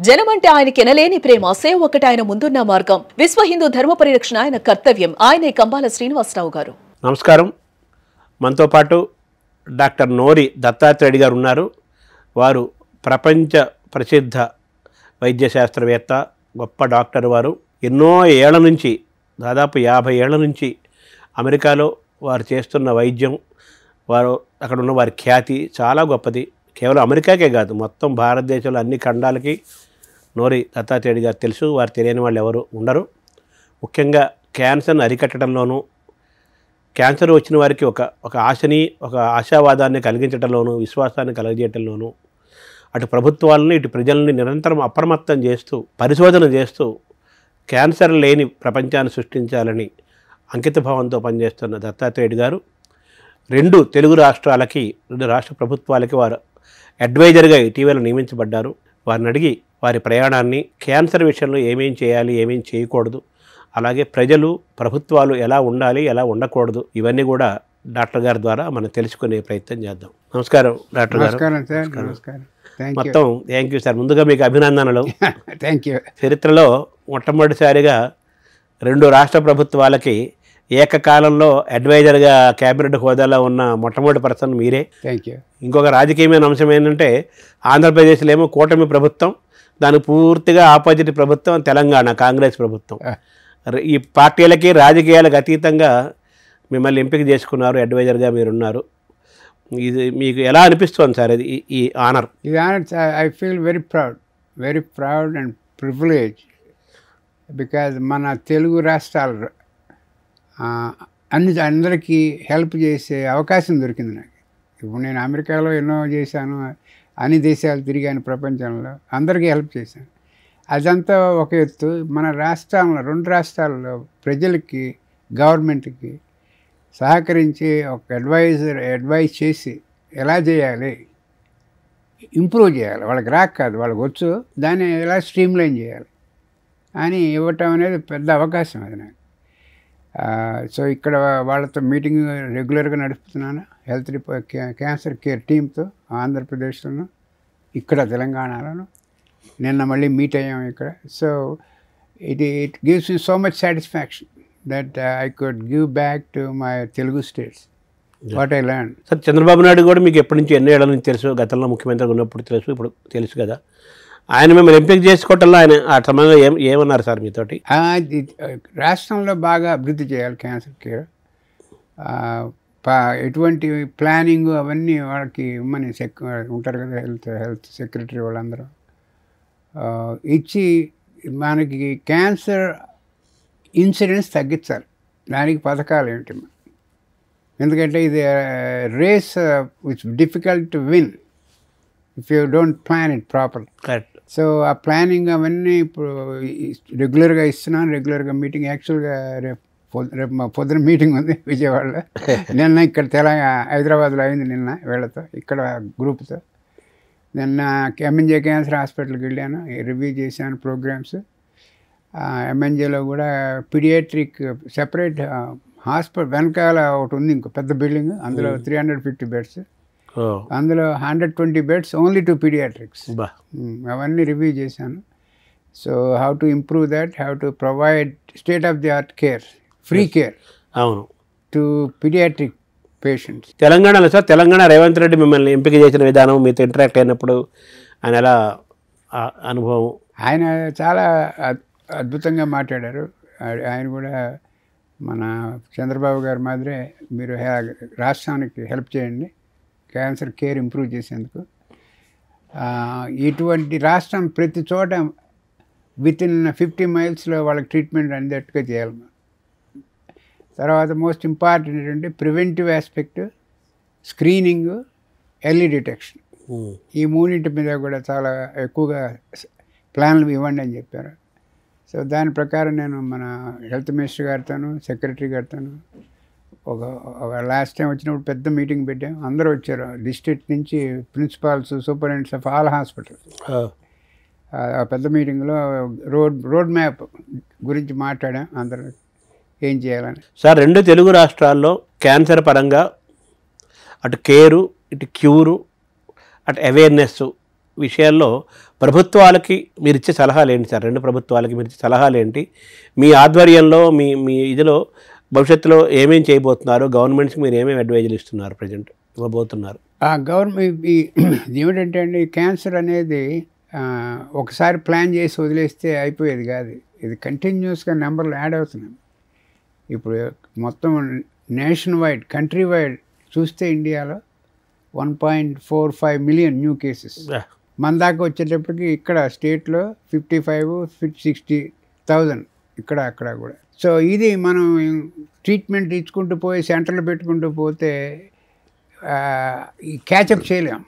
జనమంటే ఆయనకి ఎనలేని ప్రేమ, సేవ ఒకటి ఆయన ముందున్న మార్గం. విశ్వ హిందూ ధర్మ పరిరక్షణ ఆయన కర్తవ్యం. ఆయనే కంబాల శ్రీనివాసరావు గారు. నమస్కారం. మనతో పాటు డాక్టర్ నోరి దత్తాత్రేయుడు గారు ఉన్నారు. వారు ప్రపంచ ప్రసిద్ధ వైద్య శాస్త్రవేత్త, గొప్ప డాక్టర్. వారు ఎన్నో ఏళ్ల నుంచి, దాదాపు 50 ఏళ్ల నుంచి అమెరికాలో వారు చేస్తున్న వైద్యం, వారు అక్కడ ఉన్న వారి ఖ్యాతి చాలా గొప్పది. కేవలం అమెరికాకే కాదు, మొత్తం భారతదేశంలో అన్ని ఖండాలకి నోరి దత్తాత్రేయుడు గారు తెలుసు. వారు తెలియని వాళ్ళు ఎవరు ఉండరు. ముఖ్యంగా క్యాన్సర్ని అరికట్టడంలోనూ, క్యాన్సర్ వచ్చిన వారికి ఒక ఆశని, ఒక ఆశావాదాన్ని కలిగించడంలోనూ, విశ్వాసాన్ని కలగజేయడంలోనూ, అటు ప్రభుత్వాలను ఇటు ప్రజల్ని నిరంతరం అప్రమత్తం చేస్తూ, పరిశోధన చేస్తూ క్యాన్సర్ లేని ప్రపంచాన్ని సృష్టించాలని అంకితభావంతో పనిచేస్తున్న దత్తాత్రేయుడు గారు 2 తెలుగు రాష్ట్రాలకి, 2 రాష్ట్ర ప్రభుత్వాలకి వారు అడ్వైజర్గా ఇటీవల నియమించబడ్డారు. వారిని అడిగి వారి ప్రయాణాన్ని, క్యాన్సర్ విషయంలో ఏమేం చేయాలి, ఏమేం చేయకూడదు, అలాగే ప్రజలు, ప్రభుత్వాలు ఎలా ఉండాలి, ఎలా ఉండకూడదు, ఇవన్నీ కూడా డాక్టర్ గారి ద్వారా మనం తెలుసుకునే ప్రయత్నం చేద్దాం. నమస్కారం డాక్టర్ గారు. మొత్తం థ్యాంక్ యూ సార్. ముందుగా మీకు అభినందనలు. Thank you. చరిత్రలో మొట్టమొదటిసారిగా 2 రాష్ట్ర ప్రభుత్వాలకి ఏకకాలంలో అడ్వైజర్గా క్యాబినెట్ హోదాలో ఉన్న మొట్టమొదటి పర్సన్ మీరే. Thank you. ఇంకొక రాజకీయమైన అంశం ఏంటంటే, ఆంధ్రప్రదేశ్లో ఏమో కూటమి ప్రభుత్వం, దానికి పూర్తిగా ఆపోజిట్ ప్రభుత్వం తెలంగాణ కాంగ్రెస్ ప్రభుత్వం. ఈ పార్టీలకి, రాజకీయాలకు అతీతంగా మిమ్మల్ని ఎంపిక చేసుకున్నారు, అడ్వైజర్గా మీరున్నారు. ఇది మీకు ఎలా అనిపిస్తుంది సార్ ఈ ఆనర్? ఈ honour I feel very proud and privilege. Because మన తెలుగు రాష్ట్రాలు అందరికీ హెల్ప్ చేసే అవకాశం దొరికింది నాకు. ఇప్పుడు నేను అమెరికాలో ఎన్నో చేశాను, అన్ని దేశాలు తిరిగాను, ప్రపంచంలో అందరికీ హెల్ప్ చేశాను. అదంతా ఒక ఎత్తు. మన రాష్ట్రాల్లో, 2 రాష్ట్రాల్లో ప్రజలకి, గవర్నమెంట్కి సహకరించి ఒక అడ్వైజ్ చేసి ఎలా చేయాలి, ఇంప్రూవ్ చేయాలి, వాళ్ళకి రాక కాదు, వాళ్ళకి వచ్చు, దాన్ని ఎలా స్ట్రీమ్లైన్ చేయాలి అని ఇవ్వటం అనేది పెద్ద అవకాశం అది నాకు. సో ఇక్కడ వాళ్ళతో మీటింగ్ రెగ్యులర్గా నడుపుతున్నాను. క్యాన్సర్ కేర్ టీమ్తో ఆంధ్రప్రదేశ్లోను, ఇక్కడ తెలంగాణలోను. నిన్న మళ్ళీ మీట్ అయ్యాము ఇక్కడ. So it gives me so much satisfaction that I could give back to my Telugu states what I learned. Sir, Chandrababu Naidu కూడా మీకు ఎప్పటి నుంచి, ఎన్ని ఏళ్ళ నుంచి తెలుసు? గతంలో ముఖ్యమంత్రిగా ఉన్నప్పుడు తెలుసు, ఇప్పుడు తెలుసు కదా. ఆయన మిమ్మల్ని ఎంపిక చేసుకోవటంలో ఆయన ఆ సమయంలో ఏమన్నారు సార్ మీతోటి? రాష్ట్రంలో బాగా అభివృద్ధి చేయాలి క్యాన్సర్ కేర్, ఎటువంటి ప్లానింగ్ అవన్నీ వాళ్ళకి ఇమ్మని ఉంటారు కదా, హెల్త్ సెక్రటరీ వాళ్ళందరూ ఇచ్చి మనకి క్యాన్సర్ ఇన్సిడెంట్స్ తగ్గించాలి. దానికి పథకాలు ఏంటి? ఎందుకంటే ఇది race which difficult to win if you don't plan it proper. Correct. So ఆ ప్లానింగ్ అవన్నీ ఇప్పుడు రెగ్యులర్గా ఇస్తున్నాను. రెగ్యులర్గా మీటింగ్, యాక్చువల్గా రేపు మా పొద్దున మీటింగ్ ఉంది విజయవాడలో. నిన్న ఇక్కడ హైదరాబాద్లో అయింది, నిన్న వీళ్ళతో, ఇక్కడ గ్రూప్తో. నిన్న ఎంఎన్జే క్యాన్సర్ హాస్పిటల్కి వెళ్ళాను, రివ్యూ చేశాను ప్రోగ్రామ్స్. ఎంఎన్జేలో కూడా పీడియాట్రిక్ సెపరేట్ హాస్పిటల్ వెనకాల ఒకటి ఉంది, ఇంకో పెద్ద బిల్డింగ్, అందులో 350 బెడ్స్, అందులో 120 బెడ్స్ ఓన్లీ టు పీడియాట్రిక్స్. అవన్నీ రివ్యూ చేశాను. So how to improve that, how to provide state of the art care, free care అవును టు పీడియాట్రిక్ పేషెంట్స్. తెలంగాణలో సార్, తెలంగాణ రేవంత్ రెడ్డి మిమ్మల్ని ఎంపిక చేసిన విధానం, మీతో ఇంటరాక్ట్ అయినప్పుడు ఆయన ఎలా అనుభవం? ఆయన చాలా అద్భుతంగా మాట్లాడారు. ఆయన కూడా మన చంద్రబాబు గారి మాదిరే, మీరు రాష్ట్రానికి హెల్ప్ చేయండి క్యాన్సర్ కేర్ ఇంప్రూవ్ చేసేందుకు. ఇటువంటి రాష్ట్రం ప్రతి చోట వితిన్ 50 మైల్స్లో వాళ్ళకి ట్రీట్మెంట్ అందేట్టుగా చేయాలి. తర్వాత మోస్ట్ ఇంపార్టెంట్ ఏంటంటే preventive aspect, screening, early detection. ఈ 3 మీద కూడా చాలా ఎక్కువగా ప్లాన్లు ఇవ్వండి అని చెప్పారు. సో దాని ప్రకారం నేను మన హెల్త్ మినిస్టర్ గారితోను, సెక్రటరీ గారితోను ఒక లాస్ట్ టైం వచ్చినప్పుడు పెద్ద మీటింగ్ పెట్టాం. అందరూ వచ్చారు, డిస్ట్రిక్ట్ నుంచి principals, superintendents of all hospitals. ఆ పెద్ద మీటింగ్లో రోడ్ మ్యాప్ గురించి మాట్లాడాం, అందరూ ఏం చేయాలని. సార్, 2 తెలుగు రాష్ట్రాల్లో క్యాన్సర్ పరంగా అటు కేరు, ఇటు క్యూరు, అటు అవేర్నెస్ విషయాల్లో ప్రభుత్వాలకి మీరు ఇచ్చే సలహాలు ఏంటి సార్? రెండు ప్రభుత్వాలకి మీరు ఇచ్చే సలహాలు ఏంటి? మీ ఆధ్వర్యంలో మీ ఇదిలో భవిష్యత్తులో ఏమేమి చేయబోతున్నారు? గవర్నమెంట్స్కి మీరు ఏమేమి అడ్వైజులు ఇస్తున్నారు, ప్రజెంట్ ఇవ్వబోతున్నారు? గవర్నమెంట్ ఏమిటంటే అండి, క్యాన్సర్ అనేది ఒకసారి ప్లాన్ చేసి వదిలేస్తే అయిపోయేది కాదు. ఇది కంటిన్యూస్గా నెంబర్లు యాడ్ అవుతున్నాయి. ఇప్పుడు మొత్తం నేషన్ వైడ్, కంట్రీ వైడ్ చూస్తే ఇండియాలో 1.45 మిలియన్ న్యూ కేసెస్. మన దాకా వచ్చేటప్పటికి ఇక్కడ స్టేట్లో 55-60,000 ఇక్కడ అక్కడ కూడా. సో ఇది మనం ట్రీట్మెంట్ ఇచ్చుకుంటూ పోయి సెంటర్లు పెట్టుకుంటూ పోతే క్యాచప్ చేయలేం.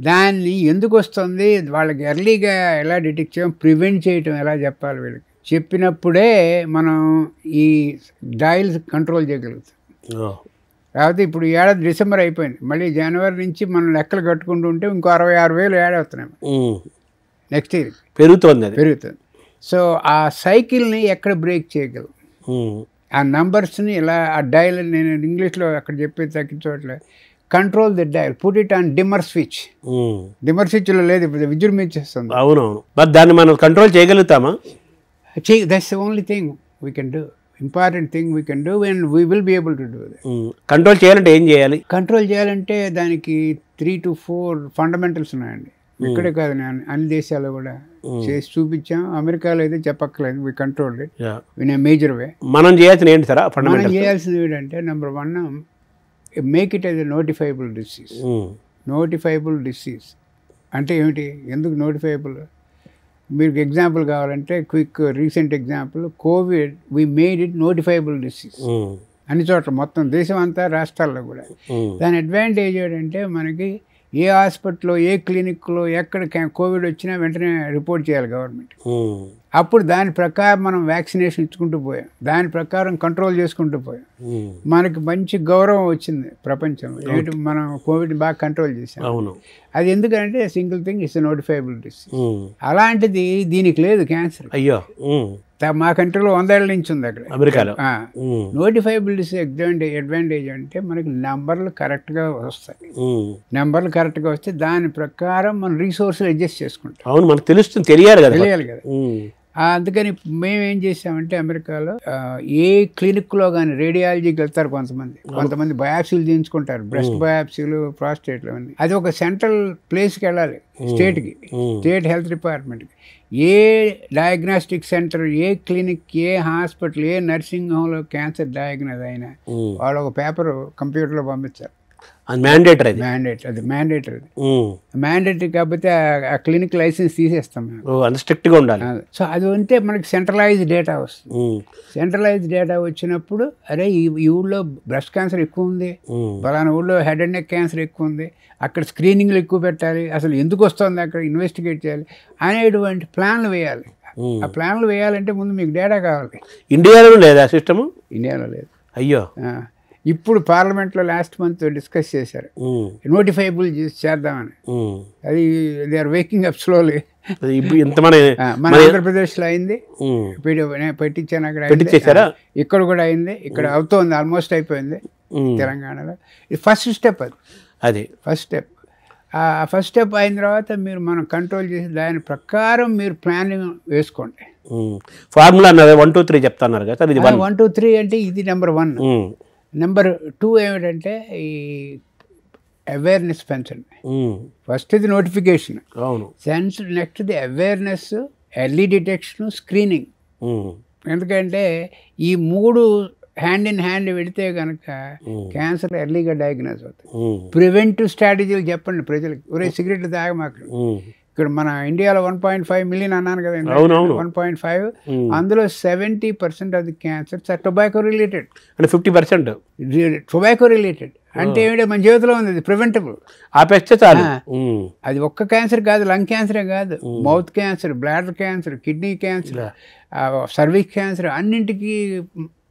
దాన్ని ఎందుకు వస్తుంది, వాళ్ళకి ఎర్లీగా ఎలా డిటెక్ట్ చేయడం, ప్రివెంట్ చేయటం ఎలా చెప్పాలి వీళ్ళకి, చెప్పినప్పుడే మనం ఈ డయల్స్ కంట్రోల్ చేయగలుగుతాం. కాకపోతే ఇప్పుడు ఏడాది డిసెంబర్ అయిపోయింది, మళ్ళీ జనవరి నుంచి మనం లెక్కలు కట్టుకుంటూ ఉంటే ఇంకో 66,000 యాడ్ అవుతున్నాయి నెక్స్ట్ ఇయర్. పెరుగుతుంది. సో ఆ సైకిల్ని ఎక్కడ బ్రేక్ చేయగలం, ఆ నంబర్స్ని ఇలా ఆ డయల్, నేను ఇంగ్లీష్లో అక్కడ చెప్పేది తగ్గించోట్లే, control the dial, put it on dimmer switch. Dimmer స్విచ్లో లేదు, ఇప్పుడు విజృంభించేస్తుంది. అవునవును, బట్ దాన్ని మనం కంట్రోల్ చేయగలుగుతామా? That's the only thing we can do, important thing we can do and we will be able to do that. Control చేయాలంటే ఏం చేయాలి? కంట్రోల్ చేయాలంటే దానికి 3 to 4 ఫండమెంటల్స్ ఉన్నాయండి. ఇక్కడే కాదు, నేను అన్ని దేశాల్లో కూడా చేసి చూపించాం. అమెరికాలో అయితే చెప్పక్కర్లేదు, we control it in a major way. మనం చేయాల్సిన ఏంటి సార్? మనం చేయాల్సింది ఏంటంటే, number 1, make it as a notifiable disease. Notifiable disease అంటే ఏమిటి, ఎందుకు నోటిఫైబుల్? మీకు ఎగ్జాంపుల్ కావాలంటే quick recent example, COVID we made it notifiable disease అన్ని చోట్ల, మొత్తం దేశం అంతా, రాష్ట్రాల్లో కూడా. దాని అడ్వాంటేజ్ ఏంటంటే, మనకి ఏ హాస్పిటల్లో, ఏ క్లినిక్లో ఎక్కడ కోవిడ్ వచ్చినా వెంటనే రిపోర్ట్ చేయాలి గవర్నమెంట్. అప్పుడు దాని ప్రకారం మనం వ్యాక్సినేషన్ ఇచ్చుకుంటూ పోయాం, దాని ప్రకారం కంట్రోల్ చేసుకుంటూ పోయాం. మనకి మంచి గౌరవం వచ్చింది ప్రపంచంలో, ఏంటి మనం కోవిడ్ బాగా కంట్రోల్ చేసాం. అది ఎందుకంటే single thing, it's notifiable disease. అలాంటిది దీనికి లేదు క్యాన్సర్. అయ్యో, మా కంట్రీలో 100 ఏళ్ళ నుంచి ఉంది అక్కడ అమెరికాలో. నోటిఫైబుల్ డిసీజ్ అడ్వాంటేజ్ అంటే మనకి నెంబర్లు కరెక్ట్గా వస్తాయి. నెంబర్లు కరెక్ట్గా వస్తే దాని ప్రకారం మనం రీసోర్సులు అడ్జస్ట్ చేసుకుంటాం. అవును, మనకు తెలుస్తుంది, తెలియాలి కదా. అందుకని మేము ఏం చేసామంటే, అమెరికాలో ఏ క్లినిక్లో కానీ రేడియాలజీకి వెళ్తారు కొంతమంది బయాప్సీలు చేయించుకుంటారు, బ్రెస్ట్ బయాప్సీలు, ప్రాస్టేట్లు అన్నీ. అది ఒక సెంట్రల్ ప్లేస్కి వెళ్ళాలి, స్టేట్కి, స్టేట్ హెల్త్ డిపార్ట్మెంట్కి. ఏ డయాగ్నాస్టిక్ సెంటర్, ఏ క్లినిక్, ఏ హాస్పిటల్, ఏ నర్సింగ్ హోమ్లో క్యాన్సర్ డయాగ్నోజ్ అయినా వాళ్ళు ఒక పేపర్ కంప్యూటర్లో పంపించారు. అది మ్యాండేటరీ. అది మ్యాండేటరీ కాకపోతే ఆ క్లినిక్ లైసెన్స్ తీసేస్తాం మేము. అంత స్ట్రిక్ట్గా ఉండాలి. సో అది ఉంటే మనకి సెంట్రలైజ్డ్ డేటా వస్తుంది. సెంట్రలైజ్డ్ డేటా వచ్చినప్పుడు, అరే ఈ ఊళ్ళో బ్రెస్ట్ క్యాన్సర్ ఎక్కువ ఉంది, ఫలానా ఊళ్ళో హెడ్ అండ్ నెక్ క్యాన్సర్ ఎక్కువ ఉంది, అక్కడ స్క్రీనింగ్లు ఎక్కువ పెట్టాలి, అసలు ఎందుకు వస్తుంది అక్కడ ఇన్వెస్టిగేట్ చేయాలి అనేటువంటి ప్లాన్లు వేయాలి. ఆ ప్లాన్లు వేయాలంటే ముందు మీకు డేటా కావాలి. ఇండియాలో లేదా సిస్టము? ఇండియాలో లేదు. అయ్యో, ఇప్పుడు పార్లమెంట్లో లాస్ట్ మంత్ డిస్కస్ చేశారు, నోటిఫైబుల్ చేద్దామని. అది they are waking up slowly. మన ఆంధ్రప్రదేశ్లో అయింది, పెట్టించాను అక్కడ, ఇక్కడ కూడా అయింది, ఇక్కడ అవుతోంది, ఆల్మోస్ట్ అయిపోయింది తెలంగాణలో. ఇది ఫస్ట్ స్టెప్. అది ఫస్ట్ స్టెప్. ఆ ఫస్ట్ స్టెప్ అయిన తర్వాత మనం కంట్రోల్ చేసి దాని ప్రకారం మీరు ప్లానింగ్ వేసుకోండి. ఫార్ములా 1, 2, 3 చెప్తున్నారు కదా. 1, 2, 3 అంటే ఇది నెంబర్ 1. నెంబర్ 2 ఏమిటంటే ఈ అవేర్నెస్ పెంచండి. ఫస్ట్ ఇది notification, next the awareness, early detection, screening. ఎందుకంటే ఈ 3 హ్యాండ్ ఇన్ హ్యాండ్ పెడితే కనుక క్యాన్సర్ ఎర్లీగా డయాగ్నోజ్ అవుతుంది. ప్రివెంటివ్ స్ట్రాటజీలు చెప్పండి ప్రజలకి, ఒరే సిగరెట్లు తాగమాకు. ఇక్కడ మన ఇండియాలో 1.5 మిలియన్ అన్నాను కదా, 1.5, అందులో 70% of the cancers are tobacco related. అంటే 50% టొబాకో రిలేటెడ్. అంటే ఏమిటో మన జీవితంలో ఉంది, అది ప్రివెంటబుల్. ఆపేస్తే చాలు. అది ఒక్క క్యాన్సర్ కాదు, లంగ్ క్యాన్సరే కాదు, mouth cancer, bladder cancer, kidney cancer, cervix cancer, అన్నింటికి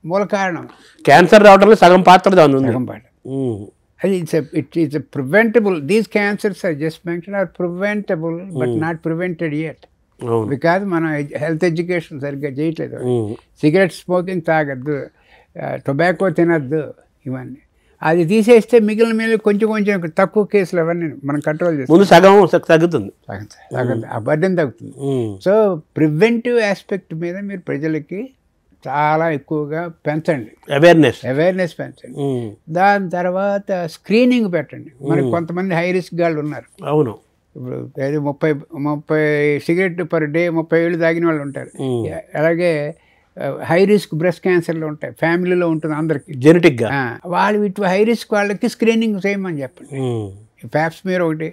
మూల కారణం క్యాన్సర్ రావడంలో సగం పాత్ర దాని ఉంది. అది it's a preventable. These cancers I just mentioned are preventable but not prevented yet. Because మనం హెల్త్ ఎడ్యుకేషన్ సరిగ్గా చేయట్లేదు. సిగరెట్ స్మోకింగ్ తాగద్దు, టొబాకో తినద్దు, ఇవన్నీ. అది తీసేస్తే మిగిలిన కొంచెం కొంచెం తక్కువ కేసులు అవన్నీ మనం కంట్రోల్ చేస్తాం. ముందు సగం తగ్గుతుంది, ఆ బర్డెన్ తగ్గుతుంది. సో ప్రివెంటివ్ ఆస్పెక్ట్ మీద మీరు ప్రజలకి చాలా ఎక్కువగా పెంచండి, అవేర్నెస్ పెంచండి. దాని తర్వాత స్క్రీనింగ్ పెట్టండి. మనకి కొంతమంది హై రిస్క్ వాళ్ళు ఉన్నారు. అవును, ఇప్పుడు 30 సిగరెట్ పర్ డే 30 ఏళ్ళు తాగిన వాళ్ళు ఉంటారు. అలాగే హై రిస్క్ బ్రెస్ట్ క్యాన్సర్లు ఉంటాయి, ఫ్యామిలీలో ఉంటుంది అందరికి జెనెటిక్గా. వాళ్ళు ఇటు హై రిస్క్ వాళ్ళకి స్క్రీనింగ్ చేయమని చెప్పండి. ప్యాప్స్మియర్ ఒకటి,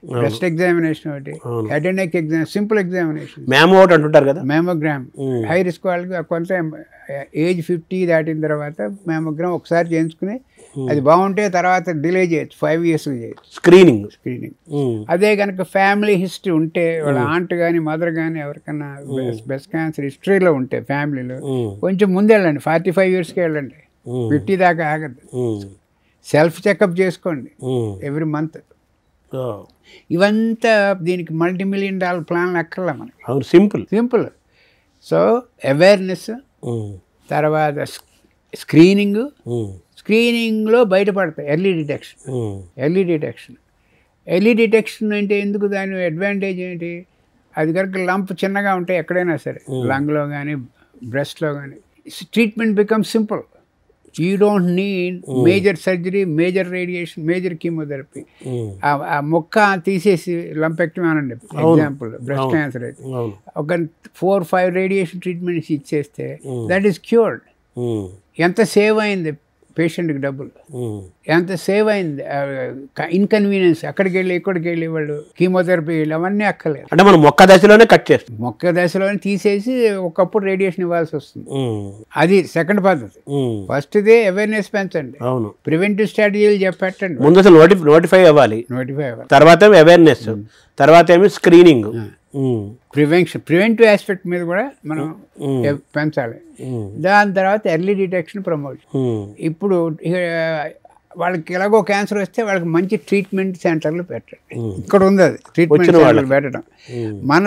బ్రెస్ట్ ఎగ్జామినేషన్ ఒకటి, head and neck simple examination, అంటుంటారు కదా, మ్యామోగ్రామ్. హై రిస్క్ వాళ్ళకి కొంత ఏజ్ 50 దాటిన తర్వాత మ్యామోగ్రామ్ ఒకసారి చేయించుకుని అది బాగుంటే తర్వాత డిలే చేయొచ్చు, 5 years చేయొచ్చు స్క్రీనింగ్. అదే కనుక ఫ్యామిలీ హిస్టరీ ఉంటే వాళ్ళ ఆంట్ కానీ మదర్ కానీ ఎవరికైనా బ్రెస్ట్ క్యాన్సర్ హిస్టరీలో ఉంటే ఫ్యామిలీలో కొంచెం ముందు వెళ్ళండి, 45 yearsకి వెళ్ళండి, 50 దాకా ఆగద్దు. సెల్ఫ్ చెకప్ చేసుకోండి ఎవ్రీ మంత్. ఇవంతా దీనికి $multi-million ప్లాన్లు అక్కర్లే మనకి, సింపుల్. సో అవేర్నెస్, తర్వాత స్క్రీనింగ్లో బయటపడతాయి. ఎర్లీ డిటెక్షన్ అంటే ఎందుకు, దాని అడ్వాంటేజ్ ఏంటి? అది కనుక లంప్ చిన్నగా ఉంటాయి ఎక్కడైనా సరే, లంగ్లో కానీ బ్రెస్ట్లో కానీ, treatment become simple. You don't need major surgery, major radiation, major chemotherapy. ఆ మొక్క తీసేసి లంపెక్టమీ అనండి ఎగ్జాంపుల్, బ్రెస్ట్ క్యాన్సర్ అయితే ఒక 4-5 రేడియేషన్ ట్రీట్మెంట్స్ ఇచ్చేస్తే దట్ ఈస్ క్యూర్డ్. ఎంత సేవ్ అయింది పేషెంట్కి డబ్బులు, ఎంత సేవ్ అయింది, ఇన్కన్వీనియన్స్. అక్కడికి వెళ్ళి వాళ్ళు కీమోథెరపీ అవన్నీ అక్కర్లేదు. అంటే మనం మొక్క దశలోనే కట్ చేస్తాం, మొక్క దశలోనే తీసేసి ఒకప్పుడు రేడియేషన్ ఇవ్వాల్సి వస్తుంది. అది సెకండ్ పద్ధతి. ఫస్ట్దే అవేర్నెస్ పెంచండి, ప్రివెంటివ్ స్ట్రాటజీలు చెప్పండి. ముందు అసలు నోటిఫై అవ్వాలి, తర్వాత అవేర్నెస్, తర్వాత ఏమి స్క్రీనింగ్, ప్రివెంటివ్ ఆస్పెక్ట్ మీద కూడా మనం పెంచాలి. దాని తర్వాత ఎర్లీ డిటెక్షన్, ప్రమోషన్. ఇప్పుడు వాళ్ళకి ఎలాగో క్యాన్సర్ వస్తే వాళ్ళకి మంచి ట్రీట్మెంట్ సెంటర్లు పెట్టండి. ఇక్కడ ఉంది అది ట్రీట్మెంట్ సెంటర్లు పెట్టడం. మన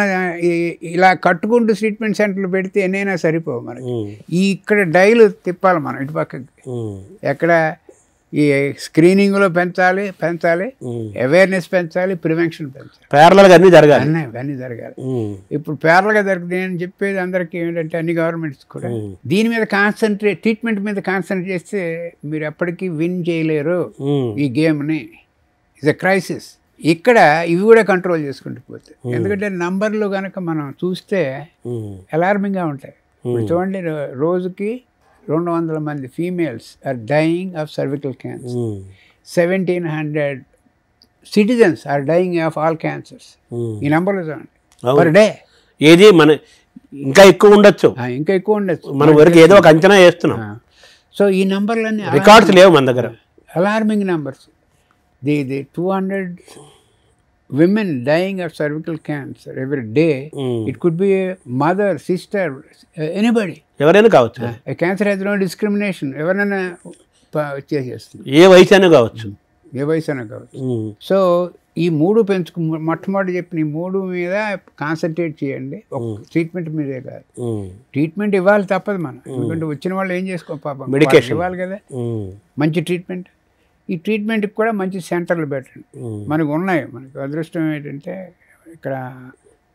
ఇలా కట్టుకుంటూ ట్రీట్మెంట్ సెంటర్లు పెడితే ఎన్నైనా సరిపోవు మనకి. ఇక్కడ డైలు తిప్పాలి మనం ఇటు పక్కకి. ఎక్కడ ఈ స్క్రీనింగ్లో పెంచాలి, అవేర్నెస్ పెంచాలి, ప్రివెన్షన్ పెంచాలి. ప్యారలల్గా అన్నీ జరగాలి. ఇప్పుడు ప్యారలల్గా జరుగుతుంది. నేను చెప్పేది అందరికీ ఏంటంటే అన్ని గవర్నమెంట్స్ కూడా దీని మీద ట్రీట్మెంట్ మీద కాన్సన్ట్రేట్ చేస్తే మీరు ఎప్పటికీ విన్ చేయలేరు ఈ గేమ్ని. It's a crisis. ఇక్కడ ఇవి కూడా కంట్రోల్ చేసుకుంటూ పోతే, ఎందుకంటే నంబర్లు కనుక మనం చూస్తే అలార్మింగ్గా ఉంటాయి. చూడండి, రోజుకి 200 మంది females are dying of cervical cancer. 1700 citizens are dying of all cancers. ఈ నెంబర్లు చూడండి పర్ డే. ఏది మన ఇంకా ఎక్కువ ఉండొచ్చు, మన వరకు ఏదో ఒక అంచనా వేస్తున్నాం. సో ఈ నెంబర్లన్నీ రికార్డ్స్ లేవు మన దగ్గర, alarming numbers. The 200 women dying of cervical cancer every day. It could be a mother, sister, anybody. ఎవరైనా కావచ్చు. Cancer has no discrimination. ఎవరైనా చేసేస్తుంది, ఏ వయసు అయినా కావచ్చు. సో ఈ 3 మొట్టమొదటి చెప్పిన ఈ 3 మీద కాన్సన్ట్రేట్ చేయండి. ట్రీట్మెంట్ మీదే కాదు, ట్రీట్మెంట్ ఇవ్వాలి తప్పదు మనం. ఎందుకంటే వచ్చిన వాళ్ళు ఏం చేసుకో పాపం, మెడికేషన్ ఇవ్వాలి కదా, మంచి ట్రీట్మెంట్. ఈ ట్రీట్మెంట్కి కూడా మంచి సెంటర్లు పెట్టండి. మనకు అదృష్టం ఏంటంటే ఇక్కడ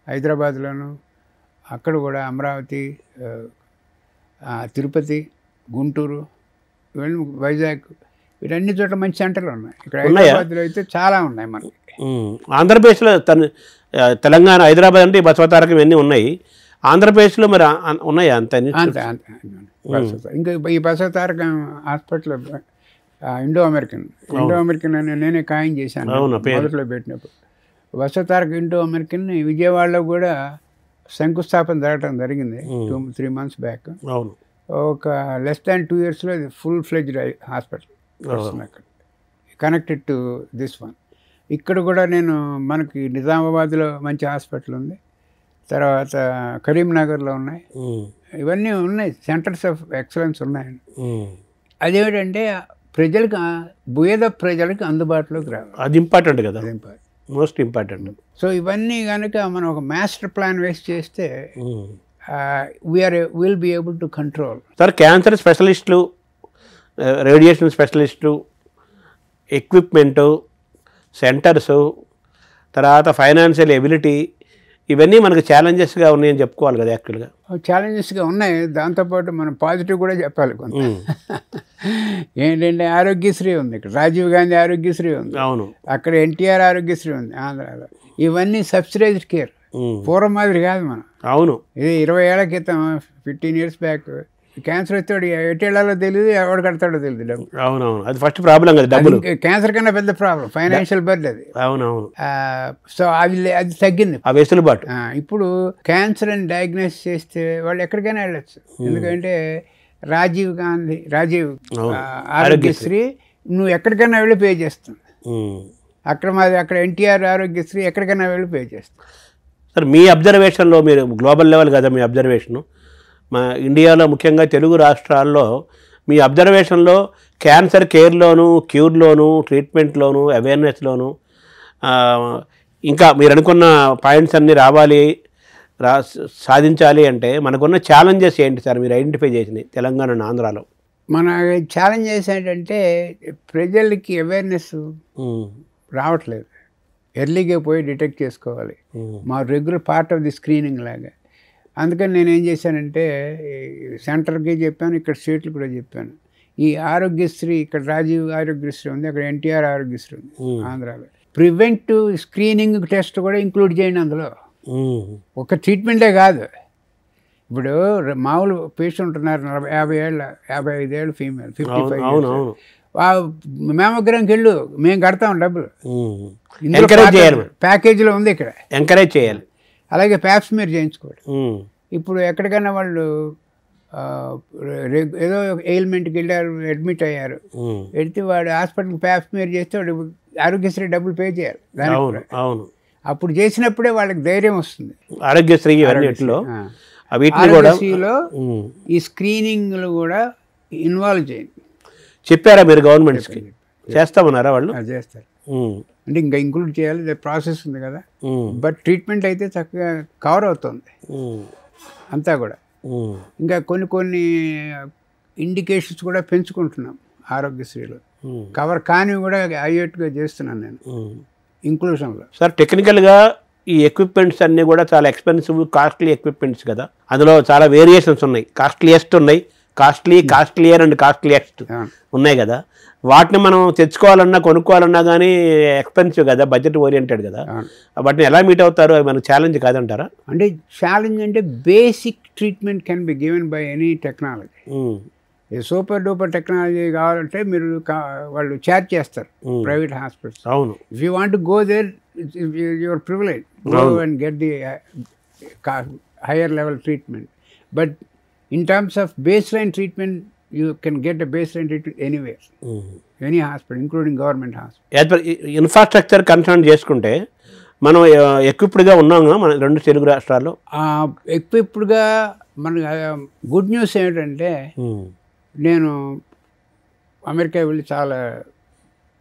హైదరాబాద్లోను, అక్కడ కూడా అమరావతి, తిరుపతి, గుంటూరు, వైజాగ్, వీటన్ని చోట్ల మంచి సెంటర్లు ఉన్నాయి. ఇక్కడ హైదరాబాద్లో అయితే చాలా ఉన్నాయి మనకి. ఆంధ్రప్రదేశ్లో తెలంగాణ, హైదరాబాద్ అంటే బసవతారకం ఇవన్నీ ఉన్నాయి. ఆంధ్రప్రదేశ్లో మరి ఉన్నాయా? అంతే. ఇంకా ఈ బసవతారకం హాస్పిటల్ ఇండో అమెరికన్ అని నేనే ఖాయం చేశాను మొదట్లో పెట్టినప్పుడు. బసవతారక ఇండో అమెరికన్ విజయవాడలో కూడా శంకుస్థాపన జరగడం జరిగింది 2-3 months బ్యాక్. ఒక less than 2 yearsలో ఇది full-fledged హాస్పిటల్ అక్కడ, కనెక్టెడ్ టు దిస్ వన్. ఇక్కడ కూడా మనకి నిజామాబాద్లో మంచి హాస్పిటల్ ఉంది, తర్వాత కరీంనగర్లో ఉన్నాయి, ఇవన్నీ ఉన్నాయి, సెంటర్స్ ఆఫ్ ఎక్సలెన్స్ ఉన్నాయండి. అదేమిటంటే ప్రజలకు అందుబాటులోకి రావాలి. అది ఇంపార్టెంట్ కదా, మోస్ట్ ఇంపార్టెంట్. సో ఇవన్నీ కనుక మనం ఒక మాస్టర్ ప్లాన్ వేస్ట్ చేస్తే will be able to control. Sir, cancer స్పెషలిస్టులు, రేడియేషన్ స్పెషలిస్టులు ఎక్విప్మెంటు, సెంటర్సు, తర్వాత ఫైనాన్షియల్ ఎబిలిటీ, ఇవన్నీ మనకు ఛాలెంజెస్గా ఉన్నాయని చెప్పుకోవాలి కదా యాక్చువల్గా. ఛాలెంజెస్గా ఉన్నాయి. దాంతోపాటు మనం పాజిటివ్ కూడా చెప్పాలి కొంత. ఏంటంటే ఆరోగ్యశ్రీ ఉంది, ఇక్కడ రాజీవ్ గాంధీ ఆరోగ్యశ్రీ ఉంది, అవును, అక్కడ ఎన్టీఆర్ ఆరోగ్యశ్రీ ఉంది ఆంధ్రాలో. ఇవన్నీ సబ్సిడైజ్డ్ కేర్, పూర్వం మాదిరి కాదు మనం. అవును, ఇది 20 ఏళ్ల క్రితం, 15 years బ్యాక్ క్యాన్సర్ వస్తాడు, ఎటేళ్లలో తెలియదు, ఎవడు కడతాడో తెలియదు డబ్బు. అవునవును, అది ఫస్ట్ ప్రాబ్లం కదా డబ్బులు. క్యాన్సర్ కన్నా పెద్ద ప్రాబ్లం ఫైనాన్షియల్ బర్డ్ అది. అవునవును, సో అది తగ్గింది ఆ వెసులుబాటు. ఇప్పుడు క్యాన్సర్ అని డయాగ్నోస్ చేస్తే వాళ్ళు ఎక్కడికైనా వెళ్ళచ్చు. ఎందుకంటే రాజీవ్ ఆరోగ్యశ్రీ నువ్వు ఎక్కడికైనా వెళ్ళి పే చేస్తుంది. అక్కడ ఎన్టీఆర్ ఆరోగ్యశ్రీ ఎక్కడికైనా వెళ్ళి పే చేస్తుంది. సార్, మీ అబ్జర్వేషన్లో, మీరు గ్లోబల్ లెవెల్ కదా మీ అబ్జర్వేషను, మా ఇండియాలో ముఖ్యంగా తెలుగు రాష్ట్రాల్లో మీ అబ్జర్వేషన్లో క్యాన్సర్ కేర్లోను, క్యూర్లోను, ట్రీట్మెంట్లోను, అవేర్నెస్లోను ఇంకా మీరు అనుకున్న పాయింట్స్ అన్నీ రావాలి, సాధించాలి అంటే మనకున్న ఛాలెంజెస్ ఏంటి సార్ మీరు ఐడెంటిఫై చేసినాయి తెలంగాణ ఆంధ్రాలో? మన ఛాలెంజెస్ ఏంటంటే ప్రజలకి అవేర్నెస్ రావట్లేదు. ఎర్లీగా పోయి డిటెక్ట్ చేసుకోవాలి. మా regular part of the screening లాగా. అందుకని నేను ఏం చేశానంటే సెంటర్కి చెప్పాను, ఇక్కడ స్టేట్లు కూడా చెప్పాను. ఈ ఆరోగ్యశ్రీ, ఇక్కడ రాజీవ్ ఆరోగ్యశ్రీ ఉంది, అక్కడ ఎన్టీఆర్ ఆరోగ్యశ్రీ ఉంది ఆంధ్రాలో. ప్రివెంటివ్ స్క్రీనింగ్ టెస్ట్ కూడా ఇంక్లూడ్ చేయండి అందులో. ఒక ట్రీట్మెంటే కాదు. ఇప్పుడు మామూలు పేషెంట్ ఉన్నారు 50 ఏళ్ళ, 55 ఏళ్ళు ఫీమేల్, 55 మేమగ్రంకి వెళ్ళు, మేము కడతాం డబ్బులు, ప్యాకేజీలో ఉంది, ఇక్కడ ఎంకరేజ్ చేయాలి. అలాగే ప్యాప్స్మీర్ చేయించుకోవాలి. ఇప్పుడు ఎక్కడికైనా వాళ్ళు ఏదో ఎయిల్మెంట్కి వెళ్ళారు, అడ్మిట్ అయ్యారు, వెళ్తే వాడు హాస్పిటల్కి ప్యాప్స్మీర్ చేస్తే వాడు ఆరోగ్యశ్రీ డబ్బులు పే చేయాలి దానికి. అవును, అప్పుడు చేసినప్పుడే వాళ్ళకి ధైర్యం వస్తుంది. ఆరోగ్యశ్రీలో ఈ స్క్రీనింగ్లు కూడా ఇన్వాల్వ్ చేయండి. చెప్పారా మీరు గవర్నమెంట్స్కి? చేస్తామన్నారా వాళ్ళు? చేస్తారు. అంటే ఇంకా ఇంక్లూడ్ చేయాలి, ప్రాసెస్ ఉంది కదా. బట్ ట్రీట్మెంట్ అయితే చక్కగా కవర్ అవుతుంది అంతా కూడా. ఇంకా కొన్ని ఇండికేషన్స్ కూడా పెంచుకుంటున్నాం ఆరోగ్యశ్రీలో. కవర్ కానివి కూడా అయ్యేట్టుగా చేస్తున్నాను నేను ఇంక్లూషన్లో. సార్, టెక్నికల్గా ఈ ఎక్విప్మెంట్స్ అన్నీ కూడా చాలా ఎక్స్పెన్సివ్, కాస్ట్లీ ఎక్విప్మెంట్స్ కదా. అందులో చాలా వేరియేషన్స్ ఉన్నాయి. కాస్ట్లీయెస్ట్ ఉన్నాయి, కాస్ట్లియర్ అండ్ కాస్ట్లీయెస్ట్ ఉన్నాయి కదా. వాటిని మనం తెచ్చుకోవాలన్నా, కొనుక్కోవాలన్నా కానీ ఎక్స్పెన్సివ్ కదా, బడ్జెట్ ఓరియంటెడ్ కదా. వాటిని ఎలా మీట్ అవుతారు? అవి మన ఛాలెంజ్ కాదంటారా? అంటే ఛాలెంజ్ అంటే basic treatment can be given by any technology. Super duper technology కావాలంటే మీరు వాళ్ళు ఛార్జ్ చేస్తారు ప్రైవేట్ హాస్పిటల్స్. అవును. If you want to go there, your privilege, go and get the higher level treatment. But in terms of baseline treatment, you can get a baseline treatment anywhere, any hospital, including government hospital. Infrastructure concern చేసుకుంటే మనం ఎక్విప్డ్గా ఉన్నాము మన రెండు తెలుగు రాష్ట్రాల్లో. ఎక్విప్డ్గా మన good news ఏంటంటే, నేను America వెళ్ళి చాలా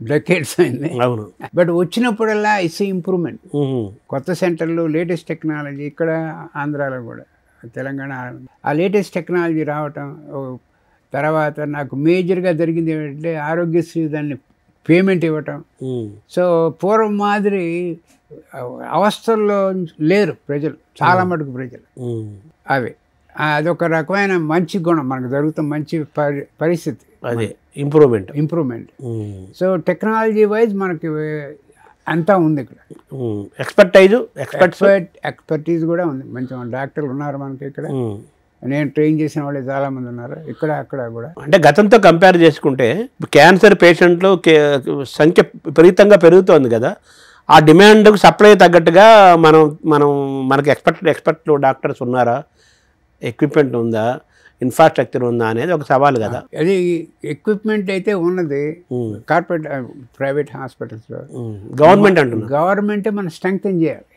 డెకేడ్స్ అయింది. అవును. బట్ వచ్చినప్పుడల్లా ఇట్స్ ఇంప్రూవ్మెంట్. కొత్త సెంటర్లు, లేటెస్ట్ టెక్నాలజీ, ఇక్కడ ఆంధ్రాలో కూడా, తెలంగాణ, ఆ లేటెస్ట్ టెక్నాలజీ రావటం. తర్వాత నాకు మేజర్గా జరిగింది ఏంటంటే ఆరోగ్యశ్రీ దాన్ని పేమెంట్ ఇవ్వటం. సో పూర్వం మాదిరి అవస్థల్లో లేరు ప్రజలు, చాలా మటుకు ప్రజలు. అదొక రకమైన మంచి గుణం మనకు జరుగుతున్న మంచి పరిస్థితి, అదే ఇంప్రూవ్మెంట్. సో టెక్నాలజీ వైజ్ మనకి అంతా ఉంది ఇక్కడ. ఎక్స్పర్టీజ్ కూడా ఉంది. మంచి డాక్టర్లు ఉన్నారు మనకి ఇక్కడ. నేను ట్రైన్ చేసిన వాళ్ళు చాలామంది ఉన్నారు ఇక్కడ, అక్కడ కూడా. అంటే గతంతో కంపేర్ చేసుకుంటే క్యాన్సర్ పేషెంట్లు సంఖ్య విపరీతంగా పెరుగుతోంది కదా. ఆ డిమాండ్కు సప్లై తగ్గట్టుగా మనకి ఎక్స్పర్ట్ డాక్టర్స్ ఉన్నారా, ఎక్విప్మెంట్ ఉందా, ఇన్ఫ్రాస్ట్రక్చర్ ఉందా అనేది ఒక సవాల్ కదా. అది ఎక్విప్మెంట్ అయితే ఉన్నది కార్పొరేట్ ప్రైవేట్ హాస్పిటల్స్లో. గవర్నమెంటే మనం స్ట్రెంగ్తెన్ చేయాలి.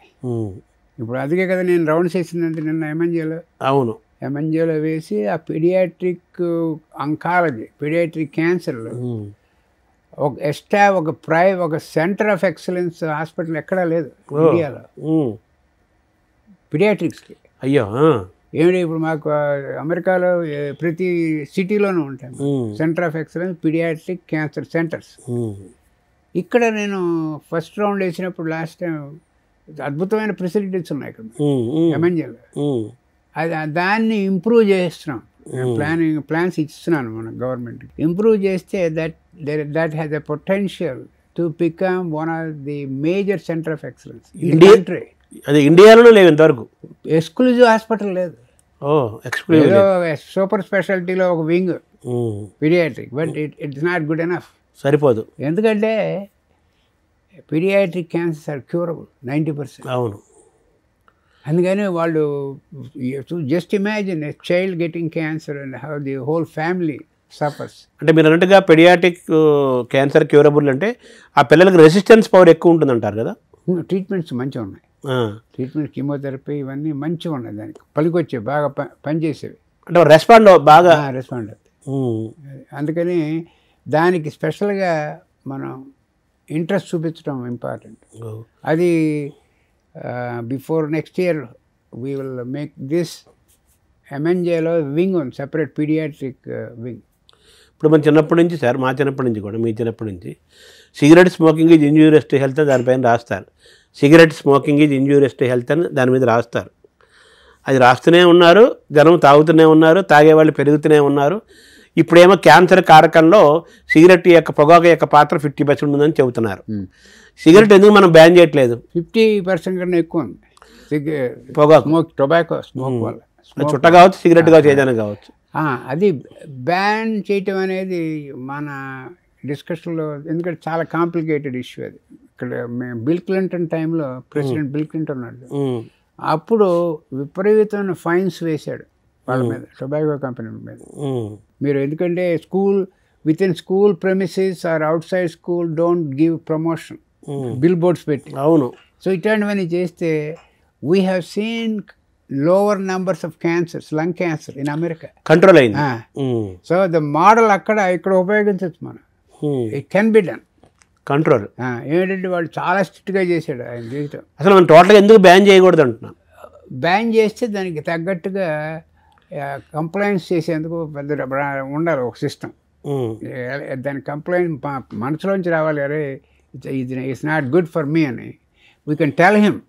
ఇప్పుడు అందుకే కదా నేను రౌండ్స్ వేసిందంటే నిన్న ఎంఎన్జేలో. అవును. ఎంఎన్జేలో వేసి ఆ పీడియాట్రిక్ అంకాలజీ, పీడియాట్రిక్ క్యాన్సర్లో ఒక సెంటర్ ఆఫ్ ఎక్సలెన్స్ హాస్పిటల్ ఎక్కడా లేదు ఇండియాలో పీడియాట్రిక్స్కి. అయ్యో, ఏమిటి ఇప్పుడు మాకు అమెరికాలో ప్రతి సిటీలోనూ ఉంటాయి centre of excellence paediatric cancer centres. ఇక్కడ నేను ఫస్ట్ రౌండ్ వేసినప్పుడు లాస్ట్ టైం అద్భుతమైన ఫెసిలిటీస్ ఉన్నాయి ఇక్కడ ఎంఎన్జేలో. అది దాన్ని ఇంప్రూవ్ చేస్తున్నాం. ప్లాన్స్ ఇస్తున్నాను మన గవర్నమెంట్కి. ఇంప్రూవ్ చేస్తే that has a potential to become one of the major centre of excellence in the country. అది ఇండియాలో లేవు ఇంతవరకు. ఎక్స్క్లూజివ్ హాస్పిటల్ లేదు. ఏదో సూపర్ స్పెషాలిటీలో ఒక wing paediatric, but it's not good enough. సరిపోదు. ఎందుకంటే పీడియాట్రిక్ క్యాన్సర్స్ ఆర్ క్యూరబుల్ 90%. అవును. అందుకని వాళ్ళు just imagine a child getting cancer and how the whole family suffers. అంటే మీరు అన్నట్టుగా పెడియాట్రిక్ క్యాన్సర్ క్యూరబుల్ అంటే ఆ పిల్లలకి రెసిస్టెన్స్ పవర్ ఎక్కువ ఉంటుంది అంటారు కదా. ట్రీట్మెంట్స్ మంచిగా ఉన్నాయి. ట్రీట్మెంట్ కీమోథెరపీ ఇవన్నీ మంచిగా ఉన్నాయి. దానికి పనికొచ్చేవి, బాగా పనిచేసేవి. అంటే రెస్పాండ్ బాగా రెస్పాండ్ అవుతాయి. అందుకని దానికి స్పెషల్గా మనం ఇంట్రెస్ట్ చూపించడం ఇంపార్టెంట్. అది before next year we will make this ఎంఎన్జేలో వింగ్ ఉంది, సెపరేట్ పీడియాట్రిక్ వింగ్. ఇప్పుడు మన చిన్నప్పటి నుంచి సార్, మా చిన్నప్పటి నుంచి కూడా, మీ చిన్నప్పటి నుంచి cigarette smoking is injurious to health అని దానిపైన రాస్తారు. Cigarette smoking is injurious to health అని దాని మీద రాస్తారు. అది రాస్తూనే ఉన్నారు, జనం తాగుతూనే ఉన్నారు, తాగేవాళ్ళు పెరుగుతూనే ఉన్నారు. ఇప్పుడేమో క్యాన్సర్ కారకంలో సిగరెట్ యొక్క పొగాకు యొక్క పాత్ర 50% ఉందని చెబుతున్నారు. సిగరెట్ ఎందుకు మనం బ్యాన్ చేయట్లేదు? 50% కన్నా ఎక్కువ ఉంది పొగాకు, టొబాకో స్మోక్ వల్ల. చుట్ట కావచ్చు, సిగరెట్ కావచ్చు, ఏదైనా కావచ్చు. అది బ్యాన్ చేయటం అనేది మన డిస్కషన్లో, ఎందుకంటే చాలా కాంప్లికేటెడ్ ఇష్యూ అది. ఇక్కడ బిల్ క్లింటన్ టైంలో ప్రెసిడెంట్ బిల్ క్లింటన్ ఉన్నాడు. అప్పుడు విపరీతమైన ఫైన్స్ వేశాడు వాళ్ళ మీద, టొబాకో కంపెనీ మీద. మీరు ఎందుకంటే within school premises or outside school don't give promotion, billboards పెట్టి. అవును. సో ఇట్లాంటివన్నీ చేస్తే we have seen lower numbers of cancers, lung cancer in America control అయింది. సో ద మోడల్ ఇక్కడ ఉపయోగించవచ్చు మనం. It can be done control. ఏంటంటే వాళ్ళు చాలా స్ట్రిక్ట్గా చేశాడు ఆయన చేయటం. అసలు మనం టోటల్గా ఎందుకు బ్యాన్ చేయకూడదు అంటున్నాను. బ్యాన్ చేస్తే దానికి తగ్గట్టుగా కంప్లైంట్స్ చేసేందుకు పెద్ద ఉండాలి ఒక సిస్టమ్. దాని కంప్లైంట్ మనసులోంచి రావాలి. అరే ఇది it's not good for me అని we can tell him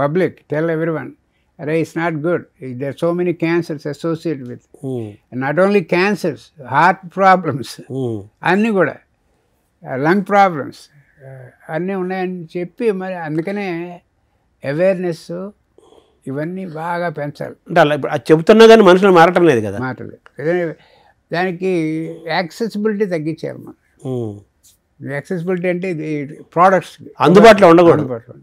public, tell every one, అరే it's not good, there so many cancers associated with, not only cancers, heart problems అన్నీ కూడా, లంగ్ ప్రాబ్లమ్స్ అన్నీ ఉన్నాయని చెప్పి, మరి అందుకనే అవేర్నెస్ ఇవన్నీ బాగా పెంచాలి. అంటే అలా ఇప్పుడు అది చెబుతున్నా కానీ మనుషులు మారటం లేదు కదా. మారలేదు. దానికి యాక్సెసిబిలిటీ తగ్గించాలి మనం. యాక్సెసిబిలిటీ అంటే ఇది ప్రోడక్ట్స్ అందుబాటులో ఉండకూడదు.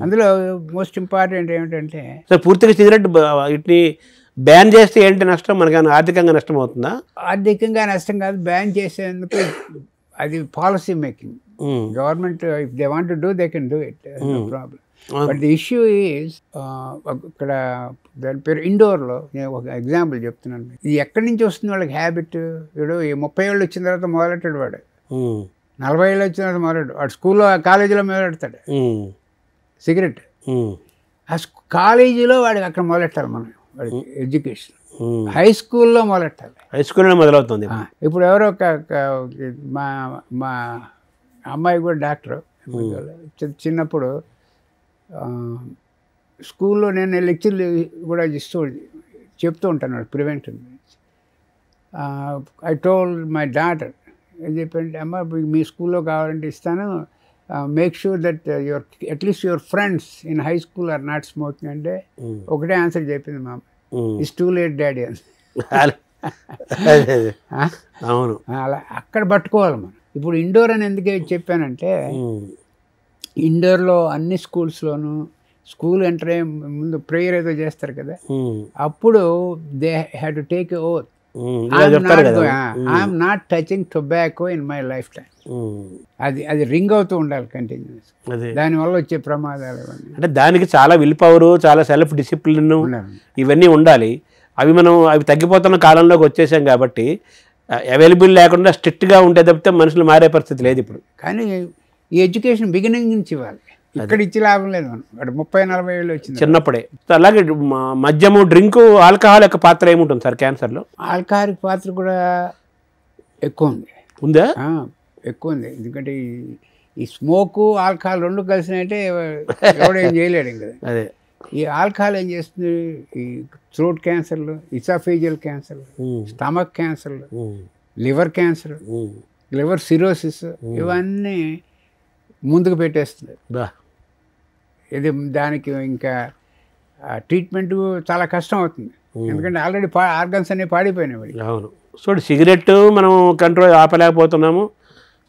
అందులో మోస్ట్ ఇంపార్టెంట్ ఏమిటంటే, సో పూర్తిగా సిగరెట్ వీటిని బ్యాన్ చేస్తే ఏంటి నష్టం? మనకి ఆర్థికంగా నష్టం అవుతుందా? ఆర్థికంగా నష్టం కాదు, బ్యాన్ చేసేందుకు అది policy making. Government if they want to do they can do it, no problem. But the issue is, ఇక్కడ దాని పేరు ఇండోర్లో, నేను ఒక ఎగ్జాంపుల్ చెప్తున్నాను. ఇది ఎక్కడి నుంచి వస్తుంది వాళ్ళకి హ్యాబిట్? ఇప్పుడు 30 ఏళ్ళు వచ్చిన తర్వాత మొదలెట్టాడు వాడు, 40 ఏళ్ళు వచ్చిన తర్వాత మొదలెట్టాడు వాడు, స్కూల్లో కాలేజీలో మొదలెడతాడు సిగరెట్. ఆ కాలేజీలో వాడికి అక్కడ మొదలెట్టాలి మనం, వాడికి ఎడ్యుకేషన్. హై స్కూల్లో మొదలెట్టాలి. హై స్కూల్లో మొదలవుతుంది. ఇప్పుడు ఎవరో మా అమ్మాయి కూడా డాక్టర్. చిన్నప్పుడు స్కూల్లో నేను లెక్చర్లు కూడా చెప్తూ ఉంటాను ప్రివెంటివ్ గురించి. ఐ టోల్డ్ మై డాటర్, ఏం చెప్పంటే, అమ్మ మీ స్కూల్లో కావాలంటే ఇస్తాను, make sure that your at least your friends in high school are not smoking అంటే ఒకటే ఆన్సర్ చెప్పింది మా అమ్మ, ఇట్స్ టూ లేట్ డాడీ అని. అవును, అలా అక్కడ పట్టుకోవాలి మనం. ఇప్పుడు ఇండోర్ అని ఎందుకు చెప్పానంటే, ఇండోర్లో అన్ని స్కూల్స్లోనూ స్కూల్ ఎంటర్ అయ్యే ముందు ప్రేయర్ ఏదో చేస్తారు కదా, అప్పుడు they had to take a oath, I'm not touching tobacco in my life time. అది రింగ్ అవుతూ ఉండాలి కంటిన్యూస్. దానివల్ల వచ్చే ప్రమాదాలు అంటే దానికి చాలా విల్ పవర్, చాలా సెల్ఫ్ డిసిప్లిన్ ఇవన్నీ ఉండాలి. అవి తగ్గిపోతున్న కాలంలోకి వచ్చేసాం కాబట్టి అవైలబుల్ లేకుండా స్ట్రిక్ట్గా ఉంటే తప్పితే మనుషులు మారే పరిస్థితి లేదు ఇప్పుడు. కానీ ఈ ఎడ్యుకేషన్ బిగినింగ్ నుంచి ఇవ్వాలి, ఇక్కడ ఇచ్చి లాభం లేదు. మనం వాడు 30-40 ఏళ్ళు వచ్చింది చిన్నప్పుడే. అలాగే మద్యము, డ్రింకు, ఆల్కహాల్ యొక్క పాత్ర ఏముంటుంది సార్ క్యాన్సర్లో? ఆల్కహాల్ పాత్ర కూడా ఎక్కువ ఉంది. ఉందా? ఎక్కువ ఉంది. ఎందుకంటే ఈ స్మోకు ఆల్కహాల్ రెండు కలిసినట్టే ఎవడేం చేయలేడు ఇంకా. అదే ఈ ఆల్కహాల్ ఏం చేస్తుంది, ఈ థ్రోట్ క్యాన్సర్లు, ఇసాఫేజియల్ క్యాన్సర్లు, స్టమక్ క్యాన్సర్లు, లివర్ క్యాన్సర్, లివర్ సిరోసిస్ ఇవన్నీ ముందుకు పెట్టేస్తుంది. ఇది దానికి ఇంకా ట్రీట్మెంట్ చాలా కష్టం అవుతుంది, ఎందుకంటే ఆల్రెడీ ఆర్గన్స్ అన్నీ పాడిపోయినాయి. అవును. చూడు, సిగరెట్ మనం కంట్రోల్ ఆపలేకపోతున్నాము.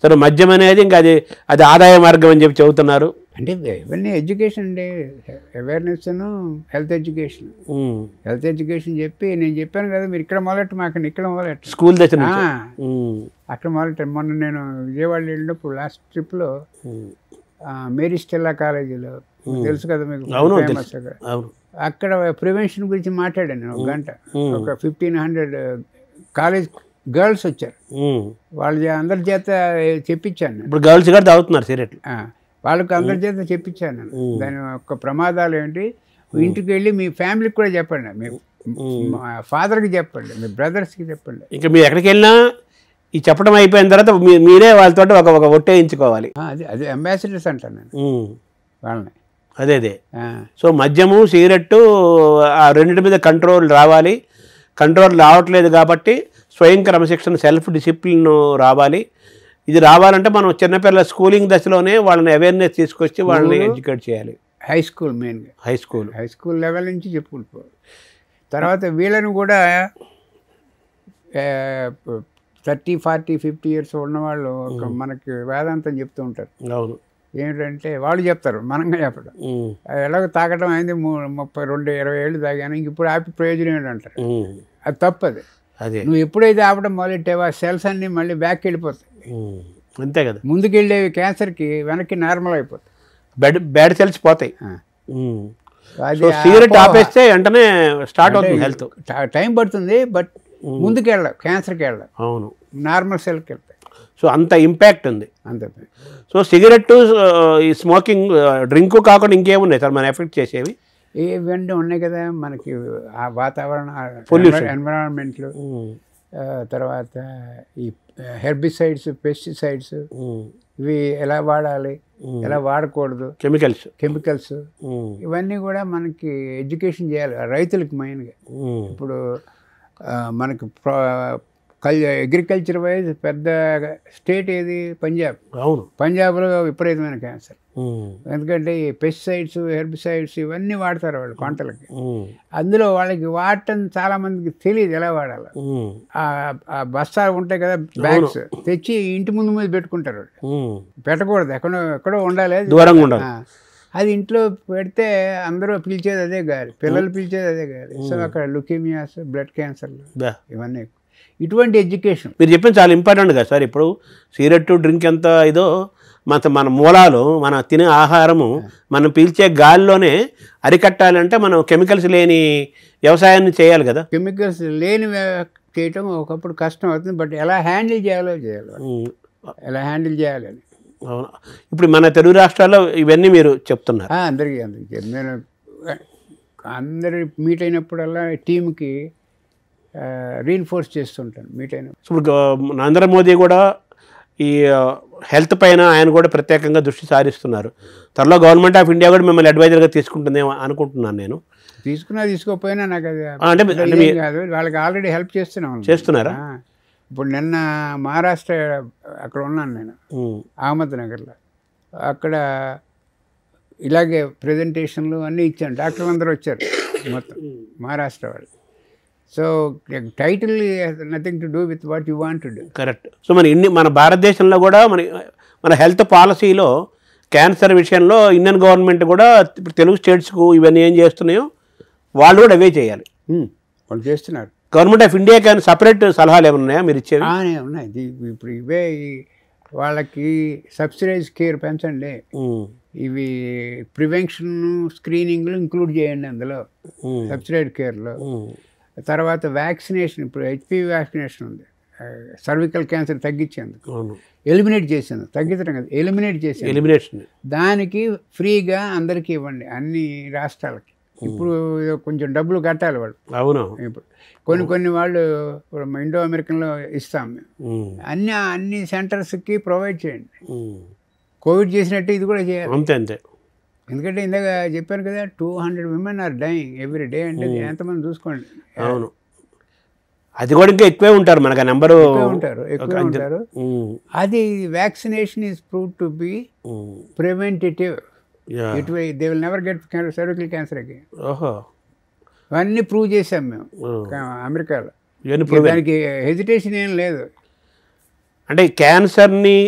సరే, మద్యం అనేది ఇంకా అది ఆదాయ మార్గం అని చెప్పి చెబుతున్నారు. అంటే ఇవన్నీ ఎడ్యుకేషన్ అండి, awareness, health education. Health education చెప్పి నేను చెప్పాను కదా, మీరు ఇక్కడ మొదలెట్టు, మాకు ఇక్కడ మొదలెట్టు, స్కూల్ దశ అక్కడ మొదలెట్టాను. మొన్న నేను విజయవాడ వెళ్ళినప్పుడు లాస్ట్ ట్రిప్లో మేరీ స్టెల్లా కాలేజీలో, తెలుసు కదా మీకు, ఫేమస్ అక్కడ ప్రివెన్షన్ గురించి మాట్లాడాను నేను 1 గంట. ఒక 1500 కాలేజ్ గర్ల్స్ వచ్చారు, వాళ్ళ అందరి చేత చెప్పించాను. ఇప్పుడు గర్ల్స్ కూడా తాగుతున్నారు సిగరెట్, వాళ్ళకి అందరి చేత చెప్పించాను నేను. దాని యొక్క ప్రమాదాలు ఏంటి, ఇంటికి వెళ్ళి మీ ఫ్యామిలీకి కూడా చెప్పండి, మీ ఫాదర్కి చెప్పండి, మీ బ్రదర్స్కి చెప్పండి. ఇంకా మీరు ఎక్కడికి వెళ్ళినా ఈ చెప్పడం అయిపోయిన తర్వాత మీరే వాళ్ళతో ఒక ఒట్టేయించుకోవాలి. అదే అంబాసిడర్స్ అంటాను నేను వాళ్ళని. అదే సో మద్యము సిగరెట్టు ఆ రెండింటి మీద కంట్రోల్ రావాలి. కంట్రోల్ రావట్లేదు కాబట్టి స్వయం క్రమశిక్షణ, సెల్ఫ్ డిసిప్లిన్ రావాలి. ఇది రావాలంటే మనం చిన్నపిల్లల స్కూలింగ్ దశలోనే వాళ్ళని అవేర్నెస్ తీసుకొచ్చి వాళ్ళని ఎడ్యుకేట్ చేయాలి. హై స్కూల్, మెయిన్గా హై స్కూల్ లెవెల్ నుంచి చెప్పుకుంటుకోవాలి. తర్వాత వీళ్ళని కూడా 30, 40, 50 years ఉన్నవాళ్ళు మనకి వేదాంతం చెప్తూ ఉంటారు. అవును. ఏంటంటే వాళ్ళు చెప్తారు, మనంగా చెప్పడం. ఎలాగో తాగడం అయింది 32, 20 ఏళ్ళు తాగాను, ఇంక ఇప్పుడు ఆపి ప్రయోజనం ఏంటంటారు. అది తప్పదు. అదే నువ్వు ఎప్పుడైతే ఆపడం మొదలెట్టావో ఆ సెల్స్ అన్నీ మళ్ళీ బ్యాక్ వెళ్ళిపోతాయి. అంతే కదా, ముందుకెళ్ళేవి క్యాన్సర్కి వెనక్కి నార్మల్ అయిపోతాయి, బ్యాడ్ సెల్స్ పోతాయి. సిగరెట్ ఆపేస్తే వెంటనే స్టార్ట్ అవుతుంది హెల్త్. టైం పడుతుంది, బట్ ముందుకు వెళ్ళాం, క్యాన్సర్కి వెళ్ళాం. అవును, నార్మల్ సెల్కి వెళ్తాయి. సో అంత ఇంపాక్ట్ ఉంది. అంతే. సో సిగరెట్, ఈ స్మోకింగ్, డ్రింక్ కాకుండా ఇంకేమున్నాయి సార్ మన ఎఫెక్ట్ చేసేవి? ఇవన్నీ ఉన్నాయి కదా మనకి, ఆ వాతావరణ, ఎన్విరాన్మెంట్లు, తర్వాత ఈ హెర్బిసైడ్స్, పెస్టిసైడ్స్, ఇవి ఎలా వాడాలి, ఎలా వాడకూడదు, కెమికల్స్, ఇవన్నీ కూడా మనకి ఎడ్యుకేషన్ చేయాలి రైతులకి మెయిన్గా. ఇప్పుడు మనకి అగ్రికల్చర్ వైజ్ పెద్ద స్టేట్ ఏది? పంజాబ్. అవును, పంజాబ్లో విపరీతమైన క్యాన్సర్. ఎందుకంటే ఈ పెస్టిసైడ్స్, హెర్బిసైడ్స్ ఇవన్నీ వాడతారు వాళ్ళు పంటలకి. అందులో వాళ్ళకి వాడటం చాలా మందికి తెలియదు ఎలా వాడాలి. ఆ బస్తాలు ఉంటాయి కదా, బ్యాగ్స్ తెచ్చి ఇంటి ముందు మీద పెట్టుకుంటారు. పెట్టకూడదు, ఎక్కడో ఉండాలి, దూరంగా ఉండాలి. అది ఇంట్లో పెడితే అందరూ పిలిచేది అదే గాలి, పిల్లలు పిలిచేది అదే గాలి. సో అక్కడ లుకేమియాస్, బ్లడ్ క్యాన్సర్లు ఇవన్నీ. ఇటువంటి ఎడ్యుకేషన్ మీరు చెప్పింది చాలా ఇంపార్టెంట్ కదా సార్. ఇప్పుడు సిగరెట్, డ్రింక్ ఎంత ఇదో మన మూలాలు, మన తినే ఆహారము, మనం పీల్చే గాలిలోనే అరికట్టాలంటే మనం కెమికల్స్ లేని వ్యవసాయాన్ని చేయాలి కదా. కెమికల్స్ లేని చేయటం ఒకప్పుడు కష్టం అవుతుంది, బట్ ఎలా హ్యాండిల్ చేయాలో చేయాలి, ఎలా హ్యాండిల్ చేయాలని. అవును. ఇప్పుడు మన తెలుగు రాష్ట్రాల్లో ఇవన్నీ మీరు చెప్తున్నారు. అందరికీ నేను అందరి మీట్ అయినప్పుడల్లా టీంకి రీఇన్ఫోర్స్ చేస్తుంటాను మీట్ అయినప్పుడు. ఇప్పుడు నరేంద్ర మోదీ కూడా ఈ హెల్త్ పైన ఆయన కూడా ప్రత్యేకంగా దృష్టి సారిస్తున్నారు. త్వరలో గవర్నమెంట్ ఆఫ్ ఇండియా కూడా మిమ్మల్ని అడ్వైజర్గా తీసుకుంటుందేమో అనుకుంటున్నాను నేను. తీసుకోకపోయినా నాకు అది అంటే కాదు, వాళ్ళకి ఆల్రెడీ హెల్ప్ చేస్తున్నారా? ఇప్పుడు నిన్న మహారాష్ట్ర అక్కడ ఉన్నాను నేను, అహ్మద్ నగర్లో. అక్కడ ఇలాగే ప్రజెంటేషన్లు అన్నీ ఇచ్చాను, డాక్టర్లు అందరూ వచ్చారు మొత్తం మహారాష్ట్ర వాళ్ళు. So title nothing to do with what you want to do. Correct. So మన భారతదేశంలో కూడా మన హెల్త్ పాలసీలో క్యాన్సర్ విషయంలో ఇండియన్ గవర్నమెంట్ కూడా ఇప్పుడు తెలుగు స్టేట్స్కు ఇవన్నీ ఏం చేస్తున్నాయో వాళ్ళు కూడా అవే చేయాలి. వాళ్ళు చేస్తున్నారు. గవర్నమెంట్ ఆఫ్ ఇండియా కానీ సపరేట్ సలహాలు ఏమైనా ఉన్నాయా మీరు ఇచ్చేవి? ఉన్నాయి. ఇప్పుడు ఇవే వాళ్ళకి సబ్సిడైజ్ కేర్ పెంచండి, ఇవి ప్రివెన్షన్, స్క్రీనింగ్లు ఇంక్లూడ్ చేయండి అందులో సబ్సిడైడ్ కేర్లో. తర్వాత వ్యాక్సినేషన్, ఇప్పుడు హెచ్పివి వ్యాక్సినేషన్ ఉంది, సర్వికల్ క్యాన్సర్ తగ్గించేందుకు, ఎలిమినేట్ చేసేందుకు, తగ్గించడం కదా, ఎలిమినేషన్, దానికి ఫ్రీగా అందరికీ ఇవ్వండి అన్ని రాష్ట్రాలకి. ఇప్పుడు కొంచెం డబ్బులు కట్టాలి వాళ్ళు. అవును. ఇప్పుడు కొన్ని వాళ్ళు ఇండో అమెరికన్లో ఇస్తాం మేము, అన్ని సెంటర్స్కి ప్రొవైడ్ చేయండి. కోవిడ్ చేసినట్టు ఇది కూడా చేయాలి. అంతే అంతే. ఎందుకంటే ఇందాక చెప్పాను కదా 200 women are dying every day అంటే ఎంతమంది చూసుకోండి. అవును, అది కూడా ఇంకా ఎక్కువే ఉంటారు, మనకు ఆ నెంబరు ఎక్కువ ఉంటారు. అది vaccination is prove to be preventive. They will never get cervical cancer again. ఓహో, అవన్నీ ప్రూవ్ చేసాం మేము అమెరికాలో. దానికి హెజిటేషన్ ఏం లేదు. అంటే క్యాన్సర్ని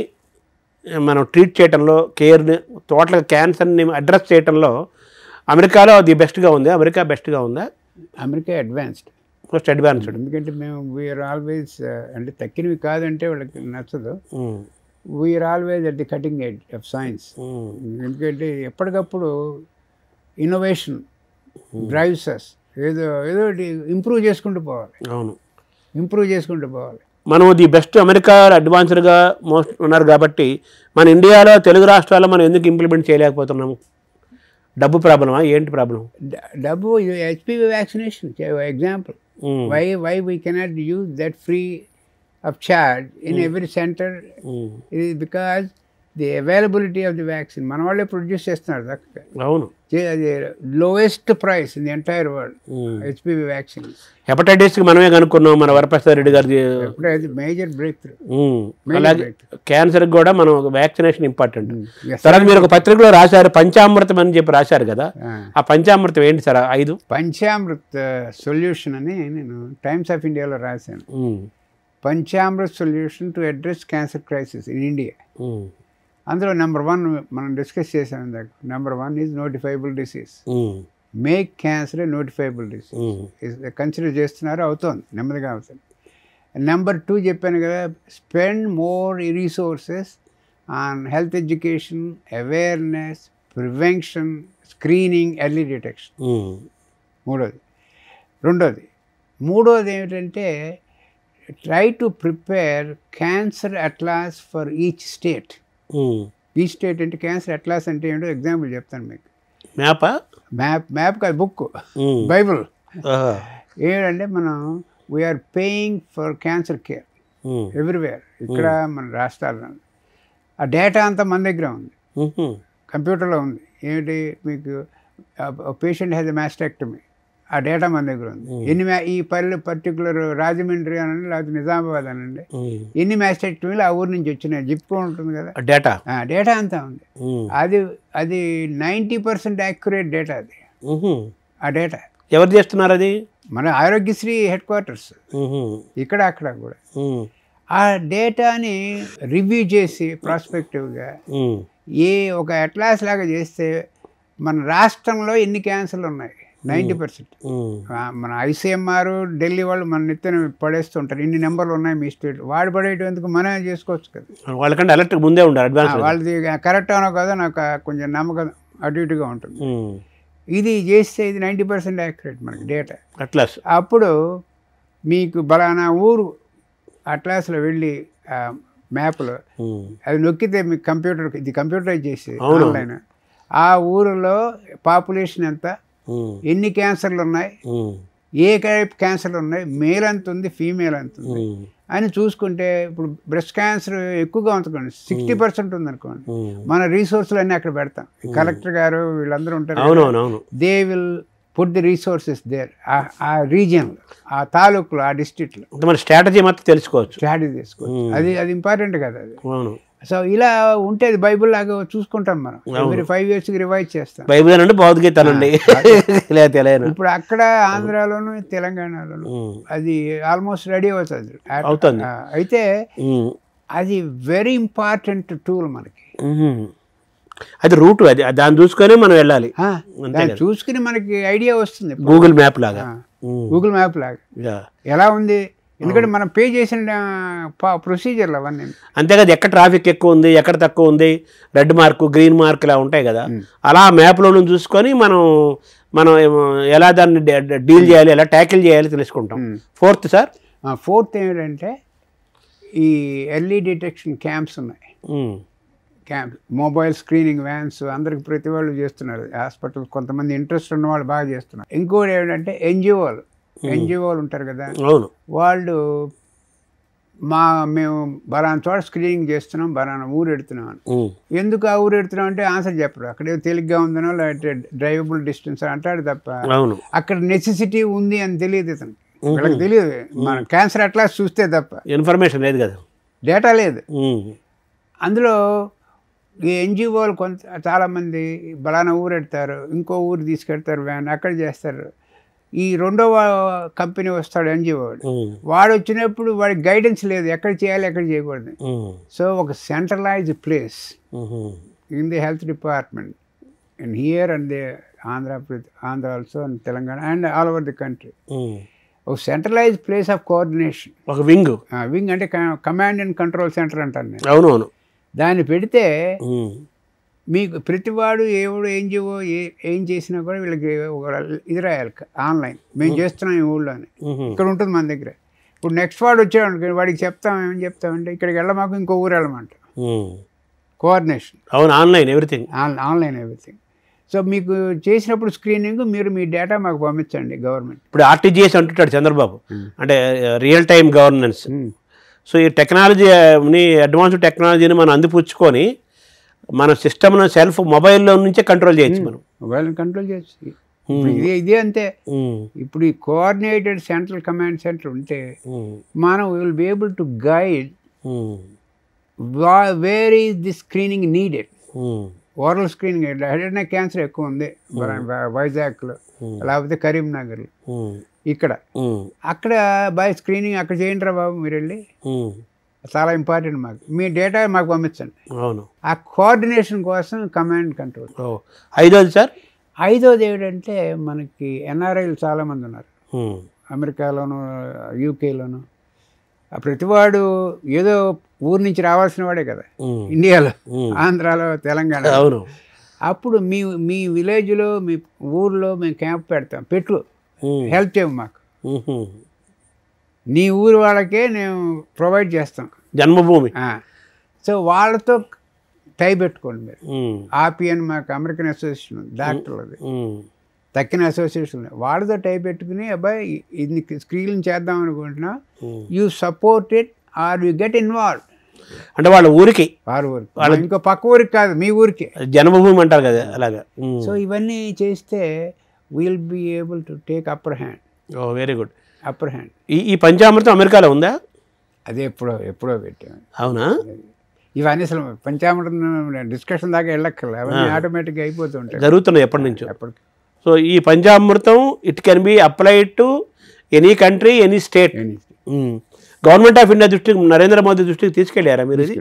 మనం ట్రీట్ చేయడంలో, కేర్ని, టోటల్గా క్యాన్సర్ని అడ్రస్ చేయడంలో అమెరికాలో అది బెస్ట్గా ఉంది. అమెరికా బెస్ట్గా ఉందా? America advanced, first advanced. ఎందుకంటే మేము వీఆర్ ఆల్వేస్, అంటే తక్కినవి కాదంటే వాళ్ళకి నచ్చదు. We are always at the cutting edge of science. ఎందుకంటే ఎప్పటికప్పుడు ఇన్నోవేషన్ డ్రైవ్స్ అస్. ఏదో ఇంప్రూవ్ చేసుకుంటూ పోవాలి. అవును, ఇంప్రూవ్ చేసుకుంటూ పోవాలి. మనం ది బెస్ట్ అమెరికా అడ్వాన్స్డ్గా మోస్ట్ ఉన్నారు కాబట్టి మన ఇండియాలో తెలుగు రాష్ట్రాల్లో మనం ఎందుకు ఇంప్లిమెంట్ చేయలేకపోతున్నాము? డబ్బు ప్రాబ్లమా, ఏంటి ప్రాబ్లం? డబ్బు. HPV vaccination example. Why we cannot use that free of charge in every centre? ఇది because the availability of the vaccine మన వాళ్ళే ప్రొడ్యూస్ చేస్తున్నారు చక్కగా. అవును, అది lowest price in the entire world HPV vaccine. హెపటైటిస్కి మనమే కనుక్కున్నాం, మన వరప్రసాద్ రెడ్డి గారి. Major breakthrough. అలాగే క్యాన్సర్కి కూడా మనం వ్యాక్సినేషన్ ఇంపార్టెంట్. తర్వాత మీరు ఒక పత్రికలో రాశారు, పంచామృతం అని చెప్పి రాశారు కదా, ఆ పంచామృతం ఏంటి సార్? 5 పంచామృత సొల్యూషన్ అని నేను టైమ్స్ ఆఫ్ ఇండియాలో రాశాను. పంచామృత solution to address cancer crisis in India. అందులో నెంబర్ 1 మనం డిస్కస్ చేసాం ఇందాక. Number 1 is notifiable disease. Make cancer notifiable disease. Consider చేస్తున్నారు, అవుతుంది, నెమ్మదిగా అవుతుంది. నెంబర్ 2 చెప్పాను కదా, spend more resources on health education, awareness, prevention, screening, early detection. మూడోది ఏమిటంటే try to prepare cancer atlas for each state. ఈ స్టేట్ అంటే క్యాన్సర్ అట్లాస్ అంటే ఏంటో ఎగ్జాంపుల్ చెప్తాను మీకు. మ్యాప్ కాదు, బుక్, బైబుల్. ఏంటంటే మనం we are paying for cancer care everywhere. ఇక్కడ మన రాష్ట్రాల్లో ఆ డేటా అంతా మన దగ్గర ఉంది, కంప్యూటర్లో ఉంది. ఏంటి మీకు పేషెంట్ హ్యాజ్ ఎ మాస్టెక్టమీ, ఆ డేటా మన దగ్గర ఉంది. ఈ పర్టికులర్ రాజమండ్రి అనండి, లేకపోతే నిజామాబాద్ అనండి, ఎన్ని మ్యాస్టెక్టమీలు ఆ ఊరి నుంచి వచ్చినాయి జిప్కో ఉంటుంది కదా, డేటా అంతా ఉంది. అది 90% యాక్యురేట్ డేటా. అది ఆ డేటా ఎవరు చేస్తున్నారు? అది మన ఆరోగ్యశ్రీ హెడ్ క్వార్టర్స్ ఇక్కడ అక్కడ కూడా. ఆ డేటాని రివ్యూ చేసి ప్రాస్పెక్టివ్గా ఒక అట్లాస్ లాగా చేస్తే మన రాష్ట్రంలో ఎన్ని క్యాన్సర్లు ఉన్నాయి 90%. మన ఐసీఎంఆర్ ఢిల్లీ వాళ్ళు మన నెత్తిన పడేస్తుంటారు, ఇన్ని నెంబర్లు ఉన్నాయి మీ స్టేట్. వాడు పడేయటం ఎందుకు, మనమే చేసుకోవచ్చు కదా. వాళ్ళకంటే అలర్ట్ ముందే ఉండాలి. వాళ్ళది కరెక్ట్ అనో కదా, నాకు కొంచెం నమ్మకం అటు ఇటుగా ఉంటుంది. ఇది చేస్తే ఇది 90% యాక్యురేట్ మనకి డేటా అట్లాస్. అప్పుడు మీకు బలానా ఊరు అట్లాస్లో వెళ్ళి మ్యాప్లో అది నొక్కితే మీకు ఇది కంప్యూటరైజ్ చేసి ఆన్లైన్ ఆ ఊరిలో పాపులేషన్ ఎంత, ఎన్ని క్యాన్సర్లు ఉన్నాయి, ఏ టైప్ క్యాన్సర్లు ఉన్నాయి, మేల్ ఎంత ఉంది, ఫీమేల్ ఎంత ఉంది అని చూసుకుంటే, ఇప్పుడు బ్రెస్ట్ క్యాన్సర్ ఎక్కువగా ఉందనుకోండి, 60% ఉందనుకోండి, మన రీసోర్స్లు అన్నీ అక్కడ పెడతాం. కలెక్టర్ గారు వీళ్ళందరూ ఉంటారు, they will put the resources there. ఆ రీజియన్లో, ఆ తాలూకులో, ఆ డిస్ట్రిక్ట్లో మన స్ట్రాటజీ మొత్తం తెలుసుకోవచ్చు. అది ఇంపార్టెంట్ కదా అది. సో ఇలా ఉంటే అది బైబుల్ లాగా చూసుకుంటాం మనం. ఎవ్రీ 5 yearsకి రివైజ్ చేస్తాం. బైబుల్ అనండి, భగవద్గీత అనండి. ఇప్పుడు అక్కడ ఆంధ్రాలోను తెలంగాణలోను అది ఆల్మోస్ట్ రెడీ అవుతుంది. అయితే అది వెరీ ఇంపార్టెంట్ టూల్ మనకి. అది రూట్, అది దాన్ని చూసుకొని మనం వెళ్ళాలి. దాన్ని చూసుకుని మనకి ఐడియా వస్తుంది. గూగుల్ మ్యాప్ లాగా ఎలా ఉంది, ఎందుకంటే మనం పే చేసిన ప్రొసీజర్లు అవన్నీ. అంతేకాదు, ఎక్కడ ట్రాఫిక్ ఎక్కువ ఉంది, ఎక్కడ తక్కువ ఉంది, రెడ్ మార్క్, గ్రీన్ మార్క్ ఇలా ఉంటాయి కదా, అలా మ్యాప్లో చూసుకొని మనం ఎలా దాన్ని డీల్ చేయాలి, ఎలా ట్యాకిల్ చేయాలి తెలుసుకుంటాం. ఫోర్త్ ఏమిటంటే ఈ ఎర్లీ డిటెక్షన్ క్యాంప్స్ ఉన్నాయి. మొబైల్ స్క్రీనింగ్ వ్యాన్స్ అందరికి ప్రతి వాళ్ళు చేస్తున్నారు. హాస్పిటల్ కొంతమంది ఇంట్రెస్ట్ ఉన్న వాళ్ళు బాగా చేస్తున్నారు. ఇంకోటి ఏమిటంటే ఎన్జిఓలు ఉంటారు కదా, వాళ్ళు మేము బలానా చోట స్క్రీనింగ్ చేస్తున్నాం, బలానా ఊరు ఎడుతున్నాం అని. ఎందుకు ఆ ఊరు ఎడుతున్నాం అంటే ఆన్సర్ చెప్పరు. అక్కడే తేలిగ్గా ఉందనో లేకపోతే డ్రైవబుల్ డిస్టెన్స్ అంటాడు తప్ప అక్కడ నెసెసిటీ ఉంది అని తెలియదు ఇతనికి. వీళ్ళకి తెలియదు. మన క్యాన్సర్ అట్లా చూస్తే తప్ప ఇన్ఫర్మేషన్ లేదు కదా, డేటా లేదు. అందులో ఈ ఎన్జిఓలు చాలామంది బలానా ఊరు ఎడతారు, ఇంకో ఊరు తీసుకెడతారు వ్యాన్, అక్కడ చేస్తారు. ఈ రెండవ కంపెనీ వస్తాడు ఎన్జిఓ వాడు వచ్చినప్పుడు వాడికి గైడెన్స్ లేదు, ఎక్కడ చేయాలి ఎక్కడ చేయకూడదు. సో ఒక centralised place in the health department in here and the Andhra also and Telangana and all over the country. ఒక సెంట్రలైజ్డ్ ప్లేస్ ఆఫ్ కోఆర్డినేషన్, ఒక వింగ్ అంటే కమాండ్ అండ్ కంట్రోల్ సెంటర్ అంటాను నేను. అవునవును. దాన్ని పెడితే మీకు ప్రతివాడు ఎవడు ఎన్జిఓ ఏం చేసినా కూడా వీళ్ళకి ఇది రాయాలి ఆన్లైన్, మేము చేస్తున్నాం ఈ ఊళ్ళోని, ఇక్కడ ఉంటుంది మన దగ్గర. ఇప్పుడు నెక్స్ట్ వాడు వచ్చాడు వాడికి చెప్తాం, ఏమని చెప్తామంటే ఇక్కడికి వెళ్ళమాకు ఇంకో ఊరు వెళ్ళమంట. కోఆర్డినేషన్. అవును, online everything. Online everything. So మీకు చేసినప్పుడు స్క్రీనింగ్ మీరు మీ డేటా మాకు పంపించండి గవర్నమెంట్. ఇప్పుడు ఆర్టీజీఎస్ అంటుంటాడు చంద్రబాబు, అంటే రియల్ టైమ్ గవర్నెన్స్. సో ఈ టెక్నాలజీని, అడ్వాన్స్డ్ టెక్నాలజీని మనం అందిపుచ్చుకొని మన సిస్టమ్ను సెల్ఫ్ మొబైల్లో నుంచే కంట్రోల్ చేయొచ్చు. మనం మొబైల్ని కంట్రోల్ చేయొచ్చు. ఇదే అంతే. ఇప్పుడు ఈ కోఆర్డినేటెడ్ సెంట్రల్ కమాండ్ సెంటర్ ఉంటే మనం will be able to guide where is the screening needed. Oral screening head and neck cancer ఎక్కువ ఉంది వైజాగ్లో, లేకపోతే కరీంనగర్లో, ఇక్కడ అక్కడ బాయ్ స్క్రీనింగ్ అక్కడ చేయండి రా బాబు మీరు వెళ్ళి, చాలా ఇంపార్టెంట్ మాకు, మీ డేటా మాకు పంపించండి. అవును, ఆ కోఆర్డినేషన్ కోసం కమాండ్ కంట్రోల్. ఐదోది సార్, ఐదోది ఏమిటంటే మనకి ఎన్ఆర్ఐలు చాలామంది ఉన్నారు అమెరికాలోను యూకేలోను. ప్రతివాడు ఏదో ఊరు నుంచి రావాల్సిన వాడే కదా ఇండియాలో, ఆంధ్రాలో, తెలంగాణ. అవును. అప్పుడు మీ విలేజ్లో మీ ఊర్లో మేము క్యాంప్ పెడతాం, పెట్టు హెల్ప్ చేయము మాకు, నీ ఊరు వాళ్ళకే నేను ప్రొవైడ్ చేస్తాం జన్మభూమి. సో వాళ్ళతో టై పెట్టుకోండి మీరు. ఆపిఎన్ మాకు అమెరికన్ అసోసియేషన్ డాక్టర్లది, తక్కిన అసోసియేషన్, వాళ్ళతో టై పెట్టుకుని అబ్బాయి ఇది స్క్రీన్ చేద్దాం అనుకుంటున్నా, you support it or you get involve. అంటే వాళ్ళ ఊరికి, వాళ్ళ ఇంకో పక్క ఊరికి కాదు, మీ ఊరికి జన్మభూమి అంటారు కదా అలాగా. సో ఇవన్నీ చేస్తే will be able to take upper hand. Oh very good. Upper hand. ఈ పంచామృతం అమెరికాలో ఉందా? అదే ఎప్పుడో పెట్టాము. అవునా? ఇవన్నీ అసలు పంచామృతం డిస్కషన్ దాకా వెళ్ళక్కర్లే, అవన్నీ ఆటోమేటిక్గా అయిపోతుంటాయి, జరుగుతున్నాయి ఎప్పటి నుంచో. సో ఈ panchamrutham it can be applied to any country, any state. Government of India దృష్టికి, నరేంద్ర మోదీ దృష్టికి తీసుకెళ్ళారా మీరు ఇది?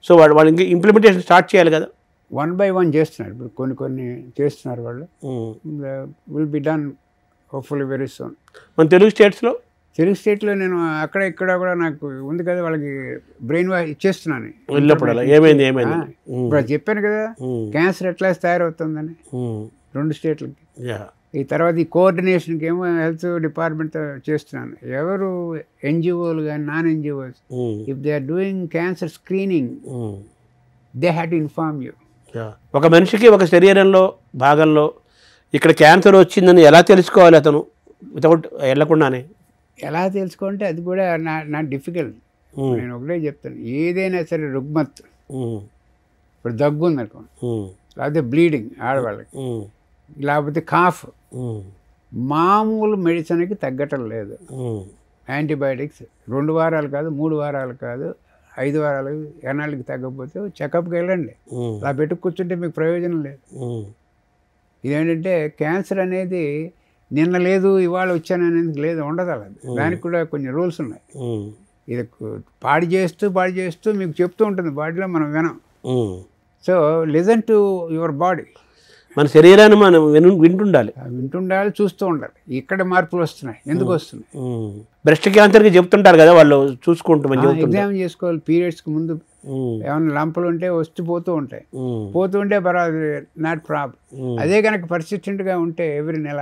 సో వాళ్ళు ఇంకా ఇంప్లిమెంటేషన్ స్టార్ట్ చేయాలి కదా. 1 by 1 చేస్తున్నారు ఇప్పుడు, కొన్ని చేస్తున్నారు వాళ్ళు. Will be done hopefully very soon. మన తెలుగు స్టేట్లో నేను అక్కడ ఇక్కడ కూడా నాకు ఉంది కదా, వాళ్ళకి బ్రెయిన్ వాష్ ఇచ్చేస్తున్నాను వెళ్ళినప్పుడు. ఏమైంది? ఇప్పుడు చెప్పాను కదా క్యాన్సర్ ఎట్లా తయారవుతుందని 2 స్టేట్లకి. ఈ తర్వాత ఈ కోఆర్డినేషన్కి ఏమో హెల్త్ డిపార్ట్మెంట్తో చేస్తున్నాను. ఎవరు ఎన్జిఓలు కానీ non NGOs, if they are doing cancer screening they have to inform you. ఒక మనిషికి ఒక శరీరంలో భాగంలో ఇక్కడ క్యాన్సర్ వచ్చిందని ఎలా తెలుసుకోవాలి అతను వితౌట్ వెళ్ళకుండానే? ఎలా తెలుసుకుంటే అది కూడా నా డిఫికల్ట్. నేను ఒకటే చెప్తాను, ఏదైనా సరే రుగ్మత్, ఇప్పుడు దగ్గు ఉంది అనుకోండి, లేకపోతే బ్లీడింగ్ ఆడవాళ్ళకి, లేకపోతే కాఫ్, మామూలు మెడిసిన్కి తగ్గటం లేదు. యాంటీబయాటిక్స్ 2 వారాలు కాదు, 3 వారాలు కాదు, 5 వారాలు, ఎన్నాళ్ళకి తగ్గకపోతే చెకప్కి వెళ్ళండి. అలా పెట్టుకు కూర్చుంటే మీకు ప్రయోజనం లేదు. ఇదేంటంటే క్యాన్సర్ అనేది నిన్న లేదు ఇవాళ వచ్చాను అనేది లేదు, ఉండదు అలా. దానికి కూడా కొన్ని రూల్స్ ఉన్నాయి. ఇది పాడి చేస్తూ మీకు చెప్తూ ఉంటుంది బాడీలో, మనం వినం. So listen to your body. మన శరీరాన్ని మనం వింటుండాలి, చూస్తూ ఉండాలి. ఇక్కడ మార్పులు వస్తున్నాయి, ఎందుకు వస్తున్నాయి? బ్రెస్ట్ క్యాన్సర్కి చెప్తుంటారు కదా వాళ్ళు, చూసుకుంటామని ఎగ్జామ్ చేసుకోవాలి. పీరియడ్స్కి ముందు ఏమైనా లంపలు ఉంటే పోతూ ఉంటాయి, పర్వాలేదు, నాట్ ప్రాబ్లం. అదే కనుక పర్సిస్టెంట్గా ఉంటే ఎవ్రీ నెల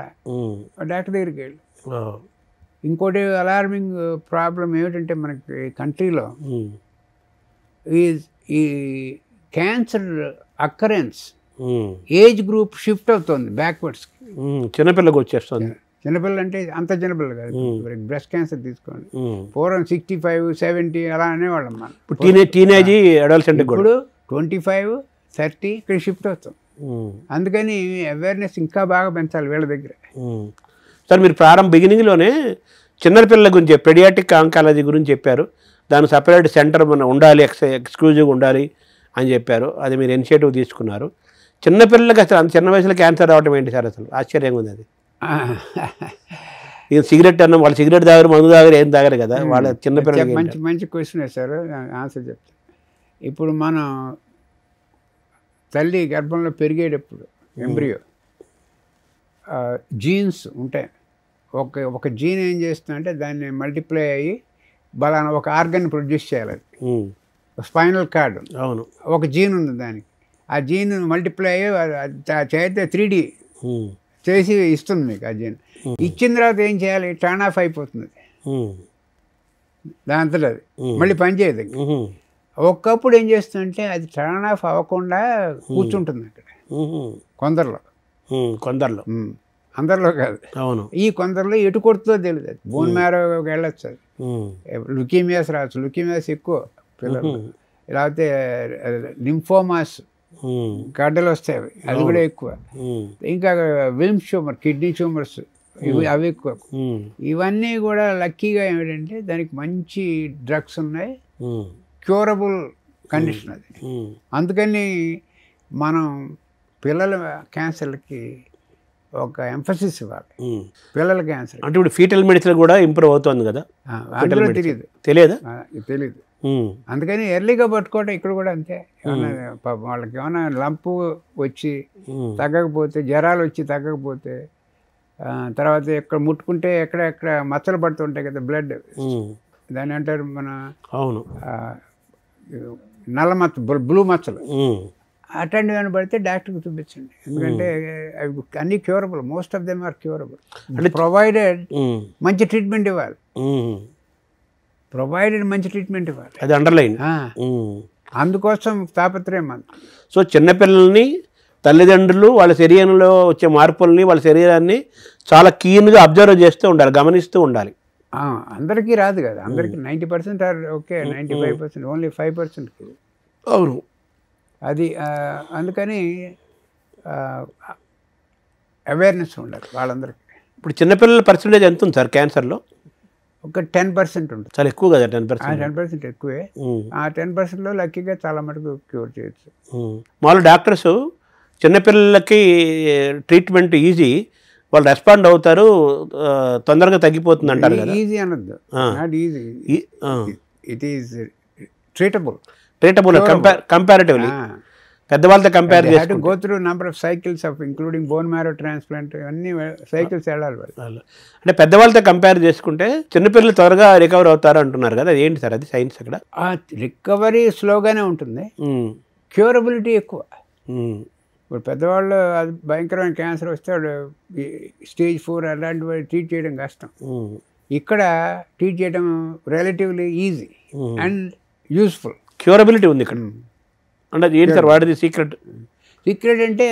డాక్టర్ దగ్గరికి వెళ్ళి. ఇంకోటి అలార్మింగ్ ప్రాబ్లం ఏమిటంటే మనకి కంట్రీలో ఈ cancer occurrence age group shift అవుతుంది బ్యాక్వర్డ్స్. చిన్నపిల్లకి వచ్చేస్తుంది. చిన్నపిల్లలు అంటే అంత చిన్నపిల్లలు కాదు. బ్రెస్ట్ క్యాన్సర్ తీసుకోండి, పూర్వం 65, 70 అలా అనేవాళ్ళం మనం. టీనేజ్ అడల్సెంట్ ఇప్పుడు 25, 30 ఇక్కడ షిఫ్ట్ అవుతాం. అందుకని అవేర్నెస్ ఇంకా బాగా పెంచాలి వీళ్ళ దగ్గర. సార్ మీరు బిగినింగ్లోనే చిన్నపిల్లల గురించి పెడియాటిక్ ఆంకాలజీ గురించి చెప్పారు. దానికి సపరేట్ సెంటర్ మన ఉండాలి, ఎక్స్క్లూజివ్ ఉండాలి అని చెప్పారు. అది మీరు ఇనిషియేటివ్ తీసుకున్నారు. చిన్నపిల్లలకి అసలు అంత చిన్న వయసులో క్యాన్సర్ రావడం ఏంటి సార్? అసలు ఆశ్చర్యంగా ఉంది అది. ఇక సిగరెట్ అన్న వాళ్ళు సిగరెట్ తాగరు, మందు తాగరు, ఏం తాగరు కదా వాళ్ళ చిన్నపిల్లలకి. మంచి క్వశ్చన్ సార్, ఆన్సర్ చెప్తాను. ఇప్పుడు మనం తల్లి గర్భంలో పెరిగేటప్పుడు ఎంబ్రియో జీన్స్ ఉంటాయి. ఒక జీన్ ఏం చేస్తుందంటే దాన్ని మల్టిప్లై అయ్యి బలానా ఒక ఆర్గన్ ప్రొడ్యూస్ చేయాలి. అది స్పైనల్ కార్డ్, అవును, ఒక జీన్ ఉంది దానికి. ఆ జీన్ మల్టిప్లై అయ్యి చేస్తే 3D చేసి ఇస్తుంది మీకు. ఆ జీన్ ఇచ్చిన తర్వాత ఏం చేయాలి? టర్న్ ఆఫ్ అయిపోతుంది దాంతో, అది మళ్ళీ పనిచేయదు. ఒక్కప్పుడు ఏం చేస్తుందంటే అది టర్న్ ఆఫ్ అవ్వకుండా కూర్చుంటుంది అక్కడ కొందరిలో, అందరిలో కాదు. అవును, ఈ కొందరిలో ఎటు కొడుతుందో తెలియదు. అది బోన్ మ్యారోకి వెళ్ళొచ్చు, అది లుకీమియాస్ రావచ్చు. లుకీమియాస్ ఎక్కువ పిల్లలు, లేకపోతే లింఫోమాస్ గడ్డలు వస్తాయి, అది కూడా ఎక్కువ. ఇంకా విల్మ్స్ ట్యూమర్, కిడ్నీ ట్యూమర్స్, అవి ఎక్కువ. ఇవన్నీ కూడా లక్కీగా ఏమిటంటే దానికి మంచి డ్రగ్స్ ఉన్నాయి, క్యూరబుల్ కండిషన్ అది. అందుకని మనం పిల్లల క్యాన్సర్లకి ఒక ఎంఫసిస్ ఇవ్వాలి. పిల్లల క్యాన్సర్ అంటే ఇప్పుడు ఫీటల్ మెడిసిన్ కూడా ఇంప్రూవ్ అవుతుంది కదా, అందులో తెలియదు. అందుకని ఎర్లీగా పట్టుకోవటం ఇక్కడ కూడా అంతే. వాళ్ళకి ఏమైనా లంపు వచ్చి తగ్గకపోతే, జ్వరాలు వచ్చి తగ్గకపోతే, తర్వాత ఎక్కడ ముట్టుకుంటే ఎక్కడ మచ్చలు పడుతుంటాయి కదా, బ్లడ్, దాన్ని అంటారు మన, అవును, నల్ల మచ్చ, బ్లూ మచ్చలు, అట్లాంటివి ఏమైనా పడితే డాక్టర్కి చూపించండి. ఎందుకంటే అవి అన్నీ curable, most of them are curable, provided మంచి ట్రీట్మెంట్ ఇవ్వాలి. మంచి ట్రీట్మెంట్ ఇవ్వాలి, అది అండర్లైన్. అందుకోసం తాపత్రయం. సో చిన్నపిల్లల్ని తల్లిదండ్రులు వాళ్ళ శరీరంలో వచ్చే మార్పుల్ని, వాళ్ళ శరీరాన్ని చాలా కీన్గా అబ్జర్వ్ చేస్తూ ఉండాలి, గమనిస్తూ ఉండాలి. అందరికీ రాదు కదా, అందరికీ 90% ఆర్ ఓకే, 95%, ఓన్లీ 5%. అవును, అది అందుకని అవేర్నెస్ ఉండాలి వాళ్ళందరికీ. ఇప్పుడు చిన్నపిల్లల పర్సెంటేజ్ ఎంత ఉంది సార్ క్యాన్సర్లో? ఒక 10% ఉంటుంది. చాలా ఎక్కువ కదా 10%? 10% ఎక్కువే. ఆ 10%లో లక్కీగా చాలా మటుకు క్యూర్ చేయొచ్చు. మామూలు డాక్టర్స్ చిన్నపిల్లలకి ట్రీట్మెంట్ ఈజీ, వాళ్ళు రెస్పాండ్ అవుతారు, తొందరగా తగ్గిపోతుంది అంటారు కదా. ఈజీ అనొద్దు, not easy, it is treatable comparatively. పెద్దవాళ్ళతో కంపేర్ చేసి go through number of cycles of including bone marrow transplant, అన్ని సైకిల్స్ వెళ్ళాలి వాళ్ళు. అంటే పెద్దవాళ్ళతో కంపేర్ చేసుకుంటే చిన్నపిల్లలు త్వరగా రికవర్ అవుతారు అంటున్నారు కదా, ఏంటి సార్ అది సైన్స్? అక్కడ రికవరీ స్లోగానే ఉంటుంది, క్యూరబిలిటీ ఎక్కువ. ఇప్పుడు పెద్దవాళ్ళు అది భయంకరమైన క్యాన్సర్ వస్తే స్టేజ్ 4 అలాంటివి ట్రీట్ చేయడం కష్టం. ఇక్కడ ట్రీట్ చేయడం relatively easy and useful. Curability ఉంది ఇక్కడ. అంటే ఏంటి సార్ వాడిది సీక్రెట్? అంటే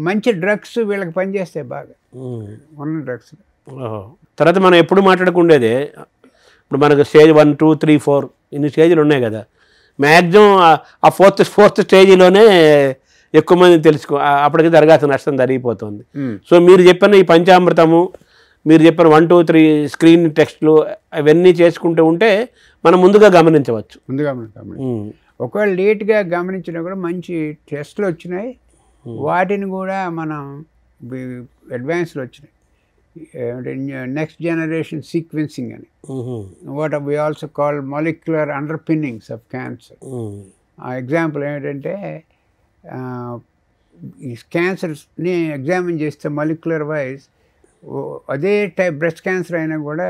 మంచి డ్రగ్స్ వీళ్ళకి పనిచేస్తాయి బాగా, ఉన్న డ్రగ్స్. తర్వాత మనం ఎప్పుడు మాట్లాడుకుండేదే, ఇప్పుడు మనకు స్టేజ్ 1, 2, 3, 4 ఇన్ని స్టేజ్లు ఉన్నాయి కదా, మ్యాక్సిమం ఆ ఫోర్త్ స్టేజ్లోనే ఎక్కువ మంది తెలుసుకో, అప్పటికి జరగాల్సిన నష్టం జరిగిపోతుంది. సో మీరు చెప్పిన ఈ పంచామృతము, మీరు చెప్పిన 1, 2, 3 స్క్రీన్ టెస్ట్లు అవన్నీ చేసుకుంటూ ఉంటే మనం ముందుగా గమనించవచ్చు. ఒకవేళ లేట్గా గమనించినా కూడా మంచి టెస్ట్లు వచ్చినాయి, వాటిని కూడా మనం అడ్వాన్స్లో వచ్చినాయి. నెక్స్ట్ జనరేషన్ సీక్వెన్సింగ్ అని, what we also call molecular underpinnings of cancer. ఆ ఎగ్జాంపుల్ ఏంటంటే ఈ క్యాన్సర్స్ని ఎగ్జామిన్ చేస్తే మాలిక్యులర్ వైజ్ అదే టైప్ బ్రెస్ట్ క్యాన్సర్ అయినా కూడా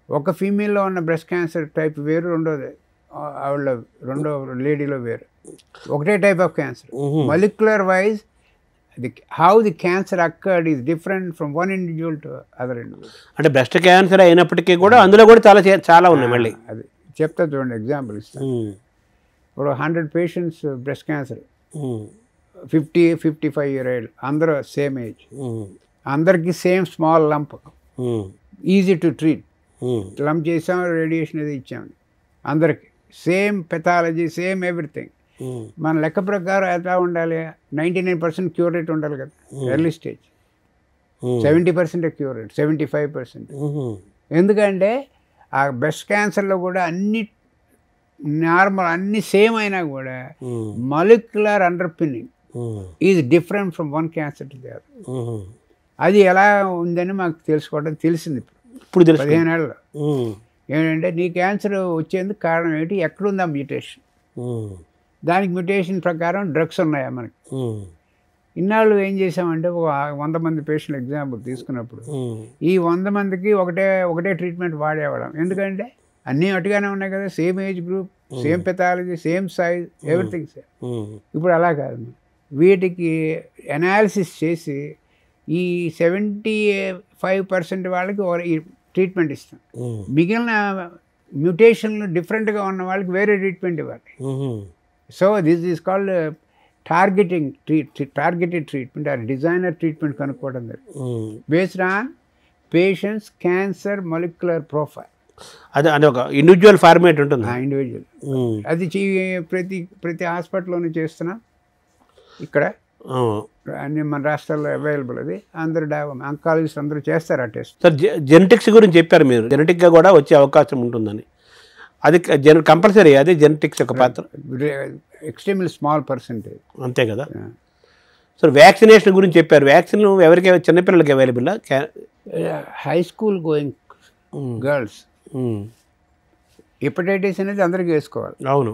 ఒక ఫీమేల్లో ఉన్న బ్రెస్ట్ క్యాన్సర్ టైప్ వేరు, రెండో లేడీలో వేరు, ఒకటే type of cancer. Molecular wise how the cancer occurred is different from one individual to other individual. అంటే బ్రెస్ట్ క్యాన్సర్ అయినప్పటికీ కూడా అందులో కూడా చాలా ఉన్నాయి. మళ్ళీ అది చెప్తా చూడండి, ఎగ్జాంపుల్ ఇస్తాను. ఇప్పుడు 100 patients breast cancer, 50-55 year old, అందరూ సేమ్ ఏజ్. అందరికీ same small lump, easy to treat. Lump చేసాం, రేడియేషన్ అది ఇచ్చాం, అందరికి సేమ్ పెథాలజీ, సేమ్ ఎవ్రీథింగ్. మన లెక్క ప్రకారం ఎలా ఉండాలి, 99% క్యూర్ రేట్ ఉండాలి కదా ఎర్లీ స్టేజ్, 70% క్యూర్ రేట్, 75%. ఎందుకంటే ఆ బ్రెస్ట్ క్యాన్సర్లో కూడా అన్ని నార్మల్, అన్ని సేమ్ అయినా కూడా molecular underpinning is different from one cancer to the other. అది ఎలా ఉందని మాకు తెలుసుకోవడం తెలిసింది ఇప్పుడు 15 ఏళ్ళలో. ఏంటంటే నీ క్యాన్సర్ వచ్చేందుకు కారణం ఏంటి, ఎక్కడుందా మ్యూటేషన్, దానికి మ్యూటేషన్ ప్రకారం డ్రగ్స్ ఉన్నాయా మనకి. ఇన్నాళ్ళు ఏం చేసామంటే 100 మంది పేషెంట్లు ఎగ్జాంపుల్ తీసుకున్నప్పుడు ఈ 100 మందికి ఒకటే ట్రీట్మెంట్ వాడేవాళ్ళం. ఎందుకంటే అన్నీ అటుగానే ఉన్నాయి కదా, same age group, same pathology, same size, everything same. ఇప్పుడు అలా కాదు, వీటికి అనాలిసిస్ చేసి ఈ 75% వాళ్ళకి ఈ ట్రీట్మెంట్ ఇస్తాం, మిగిలిన మ్యూటేషన్లు డిఫరెంట్గా ఉన్న వాళ్ళకి వేరే ట్రీట్మెంట్ ఇవ్వాలి. So this is called targeted treatment are designer treatment కనుక్కోవడం జరిగింది based on patients cancer molecular profile. అది ఒక ఇండివిజువల్ ఫార్మేట్ ఉంటుంది, ఇండివిజువల్. అది ప్రతి హాస్పిటల్లోనే చేస్తున్నాం, ఇక్కడ అన్ని మన రాష్ట్రాల్లో అవైలబుల్. అది అందరు ఆంకాలజిస్ట్ అందరూ చేస్తారు ఆ టెస్ట్. సార్ జెనెటిక్స్ గురించి చెప్పారు మీరు, జెనెటిక్గా కూడా వచ్చే అవకాశం ఉంటుందని. అది కంపల్సరీ, అది జెనెటిక్స్ యొక్క పాత్ర ఎక్స్ట్రీమ్లీ స్మాల్ పర్సెంటేజ్, అంతే కదా. సార్ వ్యాక్సినేషన్ గురించి చెప్పారు, వ్యాక్సిన్ ఎవరికి, చిన్నపిల్లలకి available? High school going girls hepatitis అనేది అందరికీ వేసుకోవాలి. అవును.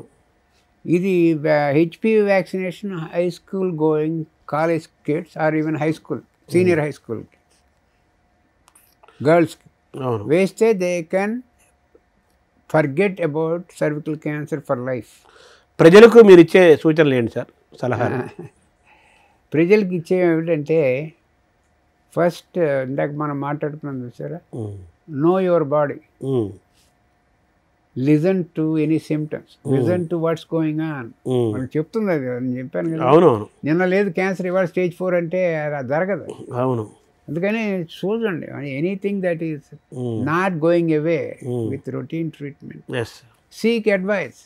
ఇది HPV vaccination high school going college kids or even high school, senior high school kids, గర్ల్స్కి వేస్తే they can forget about cervical cancer for life. ప్రజలకు మీరు ఇచ్చే సూచనలు ఏంటి సార్, సలహా? ప్రజలకు ఇచ్చే ఏమిటంటే, ఫస్ట్ ఇందాక మనం మాట్లాడుకున్నాం చూసారా, know your body, listen to any symptoms, listen to what's going on. మనకు చెప్తుంది అది, నేను చెప్పాను కదా. అవును. నిన్న లేదు క్యాన్సర్, ఇవాళ స్టేజ్ 4 అంటే అది జరగదు. అవును. అందుకని చూడండి, anything that is not going away with routine treatment, seek advice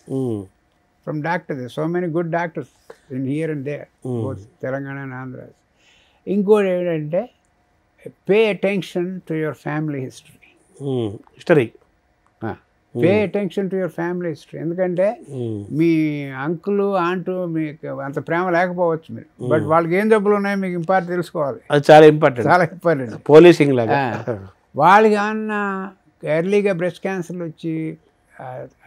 from doctors. So many good doctors in here and there, both Telangana and Andhra. ఇంకోటి ఏంటంటే, pay attention to your family history. Pay attention to your family history. ఎందుకంటే మీ uncle ఆంటు మీకు అంత ప్రేమ లేకపోవచ్చు మీరు, but వాళ్ళకి ఏం జబ్బులు ఉన్నాయో మీకు ఇంపార్టెంట్ తెలుసుకోవాలి. అది చాలా ఇంపార్టెంట్, చాలా ఇంపార్టెంట్. పోలీసింగ్ లాగా. వాళ్ళకి ఏమన్నా ఎర్లీగా బ్రెస్ట్ క్యాన్సర్లు వచ్చి,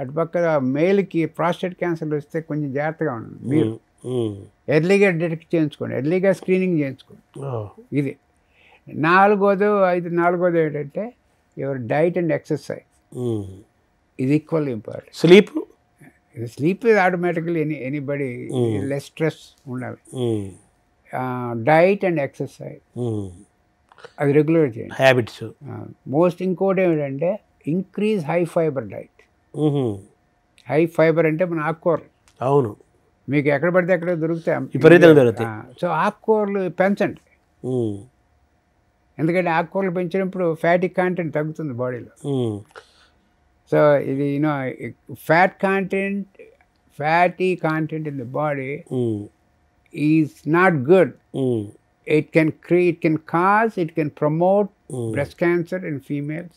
అటుపక్క మేల్కి ప్రాస్టేట్ క్యాన్సర్లు వస్తే కొంచెం జాగ్రత్తగా ఉండండి. మీరు ఎర్లీగా డిటెక్ట్ చేయించుకోండి, ఎర్లీగా స్క్రీనింగ్ చేయించుకోండి. ఇది నాలుగోది ఏంటంటే యువర్ డైట్ అండ్ ఎక్సర్సైజ్. ఇది equally important. Sleep automatically anybody less stress ఉండాలి. డైట్ అండ్ ఎక్సర్సైజ్ అది రెగ్యులర్ చేయండి, హ్యాబిట్స్. మోస్ట్ ఇంకోటి ఏమిటంటే increase high fibre diet. High fibre అంటే మన ఆకుకూరలు. అవును, మీకు ఎక్కడ పడితే అక్కడ దొరుకుతాయి, విపరీతంగా దొరుకుతాయి. సో ఆకుకూరలు పెంచండి, ఎందుకంటే ఆకుకూరలు పెంచినప్పుడు ఫ్యాటీ కాంటెంట్ తగ్గుతుంది బాడీలో. సో ఇది fatty content in the body is not good. It can promote breast cancer in females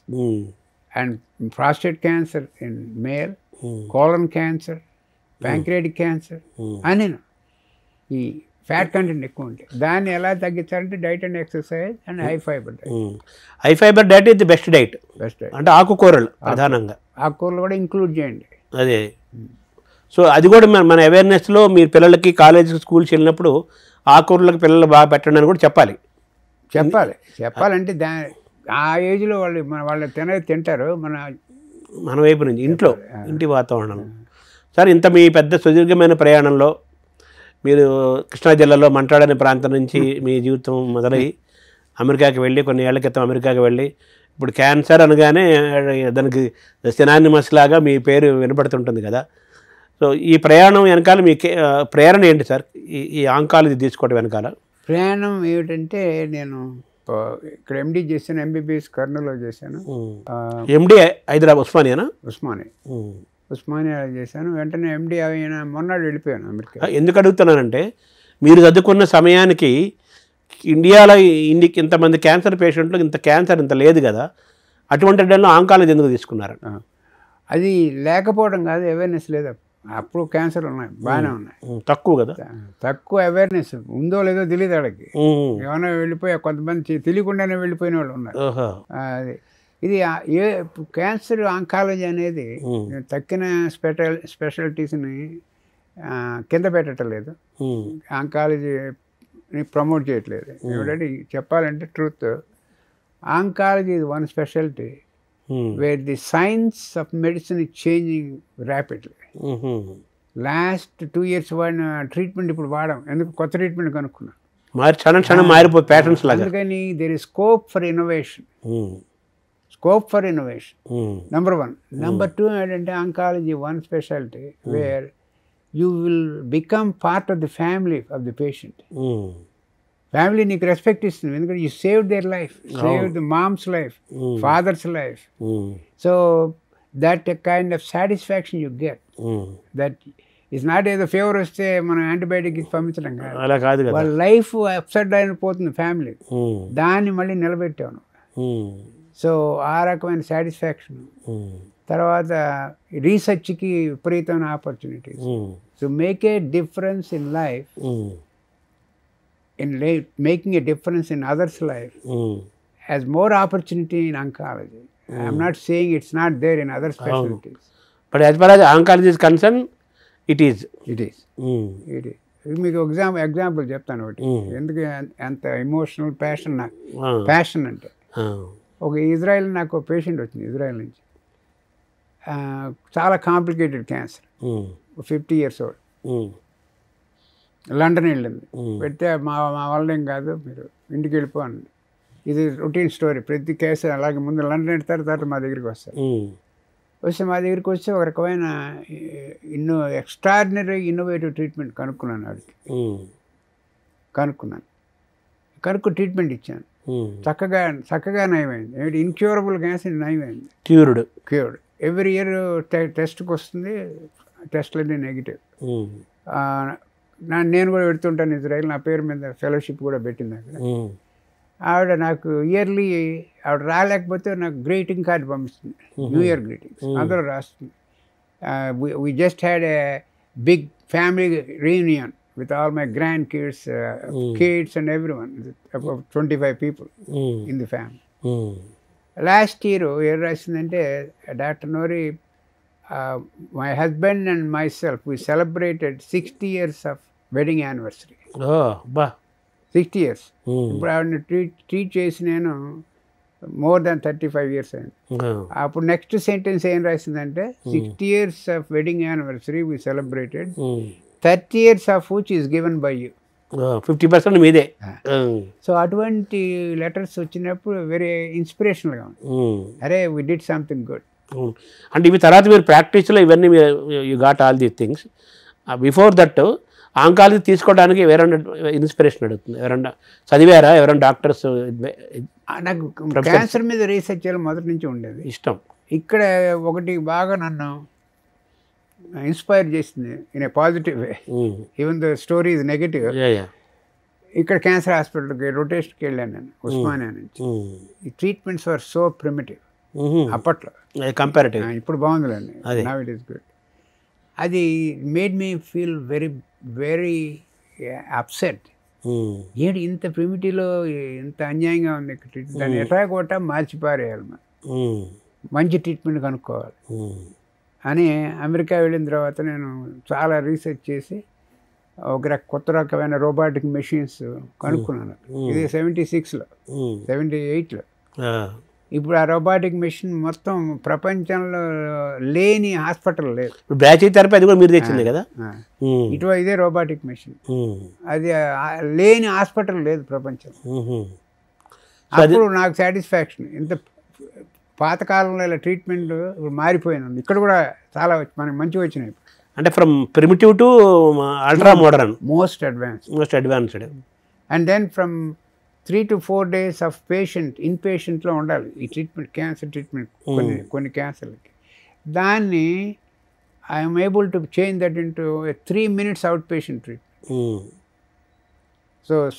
and prostate cancer in male, colon cancer, pancreatic cancer. And ఈ ఫ్యాట్ కంటెంట్ ఎక్కువ ఉంటాయి. దాన్ని ఎలా తగ్గించాలంటే diet and exercise and high fibre diet. High fibre diet ఇది best diet. అంటే ఆకుకూరలు ప్రధానంగా, ఆకుకూరలు కూడా ఇంక్లూడ్ చేయండి. అదే. సో అది కూడా మన అవేర్నెస్లో మీరు పిల్లలకి కాలేజ్ స్కూల్స్ వెళ్ళినప్పుడు ఆకుకూరలకు పిల్లలు బాగా పెట్టండి అని కూడా చెప్పాలంటే ఆ ఏజ్లో వాళ్ళు తింటారు మన వైపు నుంచి, ఇంటి వాతావరణం. సార్, ఇంత మీ పెద్ద సుదీర్ఘమైన ప్రయాణంలో మీరు కృష్ణా జిల్లాలో మంట్రాడ అనే ప్రాంతం నుంచి మీ జీవితం మొదలై అమెరికాకి వెళ్ళి, కొన్ని ఏళ్ల క్రితం అమెరికాకి వెళ్ళి, ఇప్పుడు క్యాన్సర్ అనగానే దానికి సినానిమస్ లాగా మీ పేరు వినపడుతుంటుంది కదా. సో ఈ ప్రయాణం వెనకాల మీ ప్రేరణ ఏంటి సార్, ఈ ఆంకాలజీ తీసుకోవడం వెనకాల? ప్రయాణం ఏమిటంటే, నేను ఇక్కడ ఎండి చేశాను, ఎంబీబీఎస్ కర్నూలులో చేశాను. ఎండి హైదరాబాద్ ఉస్మానియానా? ఉస్మానియా చేశాను. వెంటనే ఎండి అయిన మొన్నాడు వెళ్ళిపోయాను అమెరికా. ఎందుకు అడుగుతున్నానంటే మీరు చదువుకున్న సమయానికి ఇండియాలో ఇంతమంది క్యాన్సర్ పేషెంట్లు ఇంత క్యాన్సర్ ఇంత లేదు కదా, అటువంటి టైంలో ఆంకాలజీ ఎందుకు తీసుకున్నారు? అది లేకపోవడం కాదు, అవేర్నెస్ లేదు. అప్పుడు క్యాన్సర్ ఉన్నాయి, బాగానే ఉన్నాయి, తక్కువ కదా, తక్కువ అవేర్నెస్ ఉందో లేదో తెలియదు వాళ్ళకి. ఏమైనా వెళ్ళిపోయా, కొంతమంది తెలియకుండానే వెళ్ళిపోయిన వాళ్ళు ఉన్నారు. అది ఇది క్యాన్సర్ ఆంకాలజీ అనేది తక్కిన స్పెషాలిటీస్ని కింద పెట్టడం లేదు, ఆంకాలజీని ప్రమోట్ చేయట్లేదు. ఎవరంటే చెప్పాలంటే truth, oncology is one specialty where the science of medicine is changing rapidly. Last 2 years వాడిన ట్రీట్మెంట్ ఇప్పుడు వాడాం, ఎందుకు కొత్త ట్రీట్మెంట్ కనుక్కున్నాం. మారిపోయి ప్యాటర్న్స్ లాగా. అందుకని there is scope for innovation. Number 1. Number 2 ఏంటంటే oncology one specialty where you will become part of the family of the patient. Family నీకు respect ఇస్తుంది, ఎందుకంటే you save their life, save the mom's life, father's life. So that kind of satisfaction you get. That is not ఏదో fever వస్తే మనం antibiotic ఇచ్చి పంపించడం కాదు, వాళ్ళ లైఫ్ అప్సెట్ అయిపోతుంది ఫ్యామిలీ, దాన్ని మళ్ళీ నిలబెట్టాను. సో ఆ రకమైన సాటిస్ఫాక్షన్. తర్వాత రీసెర్చ్కి విపరీతమైన opportunities. So make a difference in life, in making a difference in others' life, has more opportunity in oncology. I am not saying it's not there in other specialties. But as far as oncology is concerned, it is. మీకు example చెప్తాను ఒకటి, ఎందుకు అంత emotional passion అంటే. ఒక Israel నాకు patient వచ్చింది, Israel నుంచి, చాలా complicated cancer, 50 years old. London వెళ్ళింది, పెడితే మా వాళ్ళేం కాదు, మీరు ఇంటికి వెళ్ళిపోండి. ఇది రొటీన్ స్టోరీ, ప్రతి కేసు అలాగే ముందు లండన్ వెళ్తారు, తర్వాత మా దగ్గరికి వస్తారు. వస్తే మా దగ్గరికి వచ్చి ఒక రకమైన ఎక్స్ట్రాడినరీ ఇన్నోవేటివ్ ట్రీట్మెంట్ కనుక్కున్నాను. వాడికి కనుక్కు ట్రీట్మెంట్ ఇచ్చాను. చక్కగా నయమైంది. ఇన్క్యూరబుల్ క్యాన్సర్ నయమైంది, క్యూర్డ్. ఎవ్రీ ఇయర్ టెస్ట్కి వస్తుంది, టెస్ట్లన్నీ నెగిటివ్. నేను కూడా పెడుతుంటాను ఇజ్రాయెల్, నా పేరు మీద ఫెలోషిప్ కూడా పెట్టింది అక్కడ. ఆవిడ నాకు ఇయర్లీ, ఆవిడ రాలేకపోతే నాకు గ్రీటింగ్ కార్డు పంపిస్తుంది, న్యూ ఇయర్ గ్రీటింగ్స్ అందరూ రాస్తుంది. We just had a big family reunion with all my grandkids, kids and everyone, about 25 people in the family. Last year, ఏం రాసిందంటే, doctor Nori, my husband and myself, we celebrated 60 years of wedding anniversary. 60 years. ఇప్పుడు ఆవిడని treat చేసి నేను more than 35 years అయింది. అప్పుడు next sentence ఏం రాసిందంటే, 60 years of wedding anniversary we celebrated, 30 years of which is given by you. 50% మీదే. So అటువంటి letters వచ్చినప్పుడు వెరీ ఇన్స్పిరేషనల్గా ఉంది. అరే వి డిడ్ సంథింగ్ గుడ్. అంటే ఇవి తర్వాత మీరు ప్రాక్టీస్లో ఇవన్నీ you got all these things. Before that oncology తీసుకోవడానికి ఎవరైనా ఇన్స్పిరేషన్ అడుగుతుంది, ఎవరన్నా చదివారా, ఎవరైనా డాక్టర్స్? నాకు క్యాన్సర్ మీద రీసెర్చ్ చేయాలి మొదటి నుంచి ఉండేది ఇష్టం. ఇక్కడ ఒకటి బాగా నన్ను ఇన్స్పైర్ చేసింది in a positive way, even the story is negative. ఇక్కడ క్యాన్సర్ హాస్పిటల్కి రొటేషన్కి వెళ్ళాను నేను, ఉస్మానియా నుంచి. ఈ ట్రీట్మెంట్స్ ఆర్ సో ప్రిమిటివ్ అప్పట్లో, కంపారిటివ్. ఇప్పుడు బాగుందిలేండి, నౌ ఇట్ ఈస్ గుడ్. అది made me feel very very upset. ఏంటి ఇంత ప్రిమిటివ్లో ఇంత అన్యాయంగా ఉంది ఇక్కడ ట్రీట్మెంట్, దాన్ని ఎట్లా కొట్టా మార్చిపారేయాలి, మంచి ట్రీట్మెంట్ కనుక్కోవాలి అని అమెరికా వెళ్ళిన తర్వాత నేను చాలా రీసెర్చ్ చేసి ఒక కొత్త రకమైన రోబోటిక్ మెషిన్స్ కనుక్కున్నాను. ఇది 76లో 78లో. ఇప్పుడు ఆ రోబోటిక్ మెషిన్ మొత్తం ప్రపంచంలో లేని హాస్పిటల్ లేదు. బ్యాచ్ థెరపీ అది కూడా మీరు తెచ్చింది కదా, ఇదే రోబోటిక్ మెషిన్. అది లేని హాస్పిటల్ లేదు ప్రపంచంలో. అప్పుడు నాకు సాటిస్ఫాక్షన్, ఇంత పాతకాలంలో ఇలా ట్రీట్మెంట్ ఇప్పుడు మారిపోయింది. ఇక్కడ కూడా చాలా మనకి మంచిగా వచ్చినాయి. అంటే from primitive to ultra modern, most advanced. And then from 3 to 4 days of ఇన్పేషెంట్లో ఉండాలి ఈ ట్రీట్మెంట్, క్యాన్సర్ ట్రీట్మెంట్. కొన్ని క్యాన్సర్లకి దాన్ని I am able to change that into 3 minutes outpatient treatment.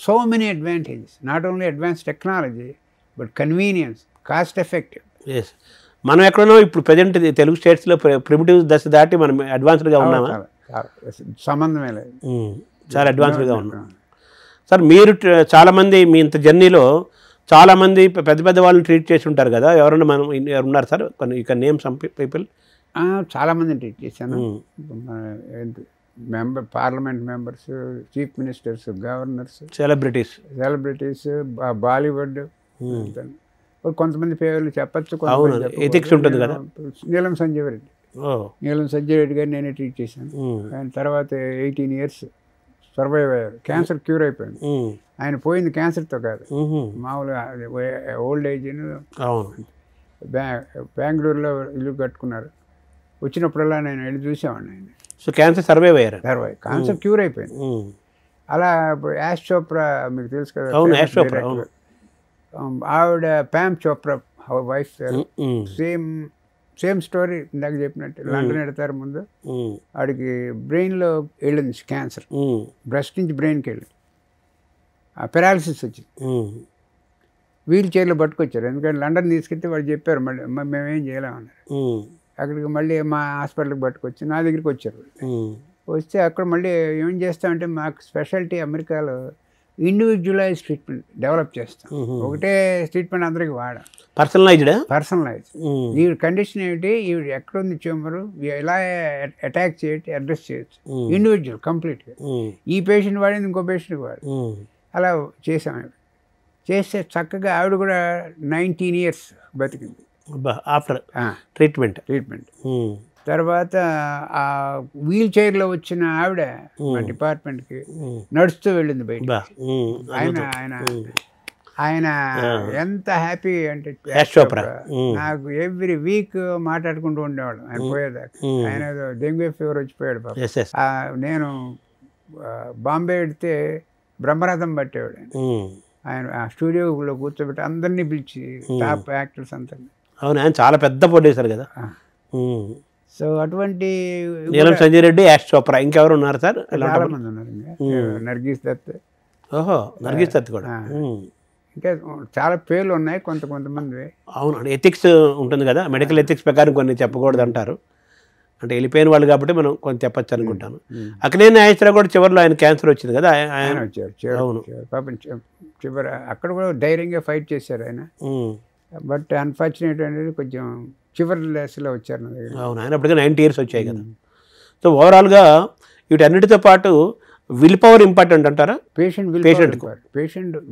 So many advantages, not only advance technology but convenience, cost effective. Yes, మనం ఎక్కడనో ఇప్పుడు present Telugu స్టేట్స్లో ప్రిమిటివ్ దశ దాటి మనం అడ్వాన్స్డ్గా ఉన్నామా? సంబంధమే లేదు, చాలా అడ్వాన్స్డ్గా ఉన్నాం సార్. మీరు చాలామంది మీ ఇంత జర్నీలో చాలామంది పెద్ద పెద్ద వాళ్ళని ట్రీట్ చేసి ఉంటారు కదా, ఎవరన్నా మనం ఉన్నారు సార్? ఇక నేమ్ సమ్ పీపుల్. చాలామందిని ట్రీట్ చేశాను. Parliament members, chief ministers, governors, celebrities, Bollywood, కొంతమంది పేర్లు చెప్పచ్చు. ఎథిక్స్ ఉంటుంది కదా. నీలం సంజీవ్ రెడ్డి గారు నేనే ట్రీట్ చేశాను. ఆయన తర్వాత 18 years సర్వైవ్ అయ్యారు. క్యాన్సర్ క్యూర్ అయిపోయింది. ఆయన పోయింది క్యాన్సర్తో కాదు, మామూలుగా ఓల్డ్ ఏజ్. బెంగళూరులో ఇల్లు కట్టుకున్నారు. వచ్చినప్పుడల్లా నేను వెళ్ళి చూసేవాడిని ఆయన. సో క్యాన్సర్ సర్వైవ్ అయ్యారు, క్యాన్సర్ క్యూర్ అయిపోయింది. అలా ఇప్పుడు యాష్ చోప్రా మీకు తెలుసు కదా, ఆవిడ PAM Chopra wife, same story ఇందాక చెప్పినట్టు. లండన్ ఎడతారు ముందు, ఆడికి బ్రెయిన్లో వెళ్ళింది క్యాన్సర్, బ్రెస్ట్ నుంచి బ్రెయిన్కి వెళ్ళింది, పెరాలసిస్ వచ్చింది. వీల్ చైర్లో పట్టుకొచ్చారు, ఎందుకంటే లండన్ తీసుకెళ్తే వాళ్ళు చెప్పారు మళ్ళీ మేమేం చేయలేమన్నారు. అక్కడికి మళ్ళీ మా హాస్పిటల్కి పట్టుకొచ్చి నా దగ్గరికి వచ్చారు. వస్తే అక్కడ మళ్ళీ ఏం చేస్తామంటే మాకు స్పెషాలిటీ అమెరికాలో ఇండివిజువలైజ్ ట్రీట్మెంట్ డెవలప్ చేస్తాం. ఒకటే ట్రీట్మెంట్ అందరికి వాడాం, పర్సనలైజ్. ఈ కండిషన్ ఏమిటి, ఈవిడ ఎక్కడుంది ట్యూమరు, ఎలా అటాక్ చేయొచ్చు, అడ్రస్ చేయొచ్చు, ఇండివిజువల్ కంప్లీట్గా. ఈ పేషెంట్ వాడింది ఇంకో పేషెంట్కి వాడు, అలా చేసాం. చేస్తే చక్కగా ఆవిడ కూడా 19 years బతికింది ఆఫ్టర్ ట్రీట్మెంట్. తర్వాత ఆ వీల్ చైర్లో వచ్చిన ఆవిడ మా డిపార్ట్మెంట్కి నడుస్తూ వెళ్ళింది బయట. ఆయన ఎంత హ్యాపీ అంటే నాకు ఎవ్రీ వీక్ మాట్లాడుకుంటూ ఉండేవాడు ఆయన పోయేదాకా. ఆయన డెంగ్యూ ఫీవర్ వచ్చిపోయాడు పాప. నేను బాంబే వెడితే బ్రహ్మరథం పట్టేవాడు ఆయన. ఆ స్టూడియోలో కూర్చోబెట్టి అందరినీ పిలిచి టాప్ యాక్టర్స్ అంతా. అవును, ఆయన చాలా పెద్ద ప్రొడ్యూసర్ కదా. సో అటువంటి నీలం సంజయ్ రెడ్డి, యాష్ చోప్రా, ఇంకెవరు ఉన్నారు సార్? చాలా మంది ఉన్నారు. నర్గీస్ దత్. ఓహో, నర్గీస్ దత్ కూడా. ఇంకా చాలా పేర్లు ఉన్నాయి కొంతమంది. అవును, ఎథిక్స్ ఉంటుంది కదా, మెడికల్ ఎథిక్స్ ప్రకారం కొన్ని చెప్పకూడదు అంటారు. అంటే వెళ్ళిపోయిన వాళ్ళు కాబట్టి మనం కొంచెం చెప్పచ్చు అనుకుంటాను. అక్కడే నాగేశ్వరరావు కూడా చివరిలో ఆయన క్యాన్సర్ వచ్చింది కదా, ఆయన వచ్చారు. అవును, పాపం చివరి అక్కడ కూడా ధైర్యంగా ఫైట్ చేశారు ఆయన. బట్ అన్ఫార్చునేట్ అనేది కొంచెం చివరి దశలో వచ్చారు నా దగ్గర. అవును, ఆయన అప్పటికే 90 years వచ్చాయి కదా. సో ఓవరాల్గా వీటన్నిటితో పాటు విల్ పవర్ ఇంపార్టెంట్ అంటారా? పేషెంట్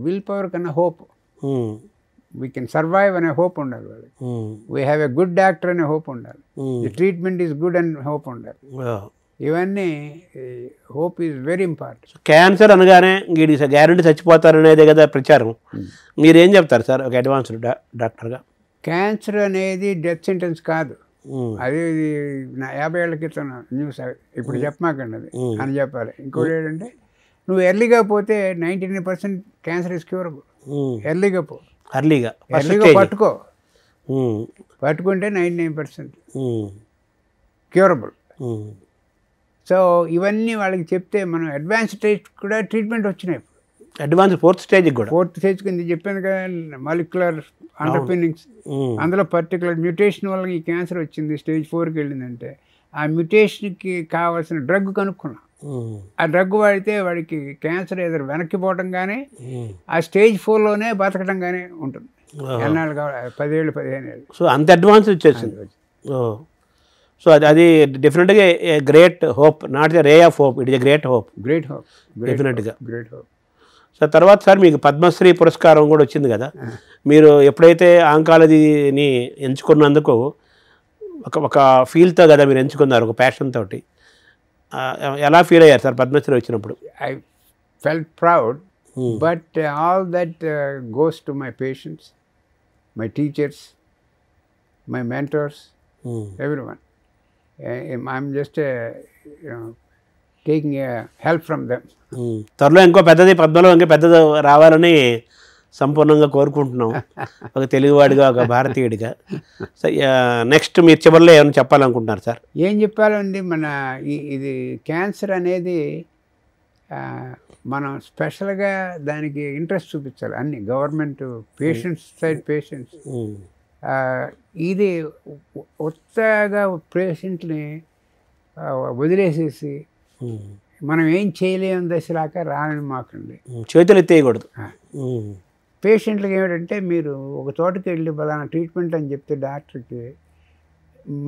విల్ పవర్ కన్నా హోప్. వీ కెన్ సర్వైవ్ అనే హోప్ ఉండాలి వాళ్ళకి. We have a good doctor అనే హోప్ ఉండాలి. The treatment is good and hope ఉండాలి. ఇవన్నీ hope is very important. Cancer అనగానే గ్యారెంటీ చచ్చిపోతారనేదే కదా ప్రచారం. మీరేం చెప్తారు సార్ ఒక అడ్వాన్స్డ్ డాక్టర్గా? క్యాన్సర్ అనేది డెత్ సెంటెన్స్ కాదు. అది నా 50 ఏళ్ల క్రితం న్యూస్. ఇప్పుడు చెప్పమాకండి అది అని చెప్పాలి. ఇంకోటి ఏంటంటే నువ్వు ఎర్లీగా పోతే 99% క్యాన్సర్ ఇస్ క్యూరబుల్. ఎర్లీగా పో, ఎర్లీగా పట్టుకుంటే 99% క్యూరబుల్. సో ఇవన్నీ వాళ్ళకి చెప్తే మనం అడ్వాన్స్ స్టేజ్ కూడా ట్రీట్మెంట్ వచ్చినాయి. అడ్వాన్స్ ఫోర్త్ స్టేజ్ కింద చెప్పాను కదా, మాలిక్యులర్ అండర్పిన్నింగ్స్. అందులో పర్టికులర్ మ్యూటేషన్ వల్ల ఈ క్యాన్సర్ వచ్చింది, స్టేజ్ 4కి వెళ్ళిందంటే ఆ మ్యూటేషన్కి కావాల్సిన డ్రగ్ కనుక్కున్నాం. ఆ డ్రగ్ వాడితే వాడికి క్యాన్సర్ ఏదో వెనక్కిపోవటం కానీ ఆ స్టేజ్ 4లోనే బతకడం కానీ ఉంటుంది. ఎన్నాళ్ళు కావాలి, 10 ఏళ్ళు 15 ఏళ్ళు. సో అంత అడ్వాన్స్ వచ్చేసింది. సో అది డెఫినెట్గా great hope, not the ray of hope, it is great hope. డెఫినెట్గా గ్రేట్ హోప్. సో తర్వాత సార్ మీకు పద్మశ్రీ పురస్కారం కూడా వచ్చింది కదా. మీరు ఎప్పుడైతే ఆంకాలజీని ఎంచుకున్నందుకు ఒక ఫీల్తో కదా మీరు ఎంచుకున్నారు, ఒక ప్యాషన్ తోటి. ఎలా ఫీల్ అయ్యారు సార్ పద్మశ్రీ వచ్చినప్పుడు? I felt proud, but all that goes to my patients, my teachers, my mentors, everyone. I'm just taking a help from them. త్వరలో ఇంకో పెద్దది పద్మలో ఇంకో పెద్దది రావాలని సంపూర్ణంగా కోరుకుంటున్నాం ఒక తెలుగువాడిగా ఒక భారతీయుడిగా. సో నెక్స్ట్ మీరు చివరిలో ఏమైనా చెప్పాలనుకుంటున్నారు సార్? ఏం చెప్పాలండి, మన ఇది క్యాన్సర్ అనేది మనం స్పెషల్గా దానికి ఇంట్రెస్ట్ చూపించాలి. అన్ని గవర్నమెంట్, పేషెంట్స్ సైడ్ పేషెంట్స్. ఇది ఉత్తగా పేషెంట్ని వదిలేసేసి మనం ఏం చేయలేని దశలాగా రాని మాకండి, చేతులు ఎత్తేయకూడదు. పేషెంట్లకి ఏమిటంటే, మీరు ఒక చోటకి వెళ్ళి బలానా ట్రీట్మెంట్ అని చెప్తే డాక్టర్కి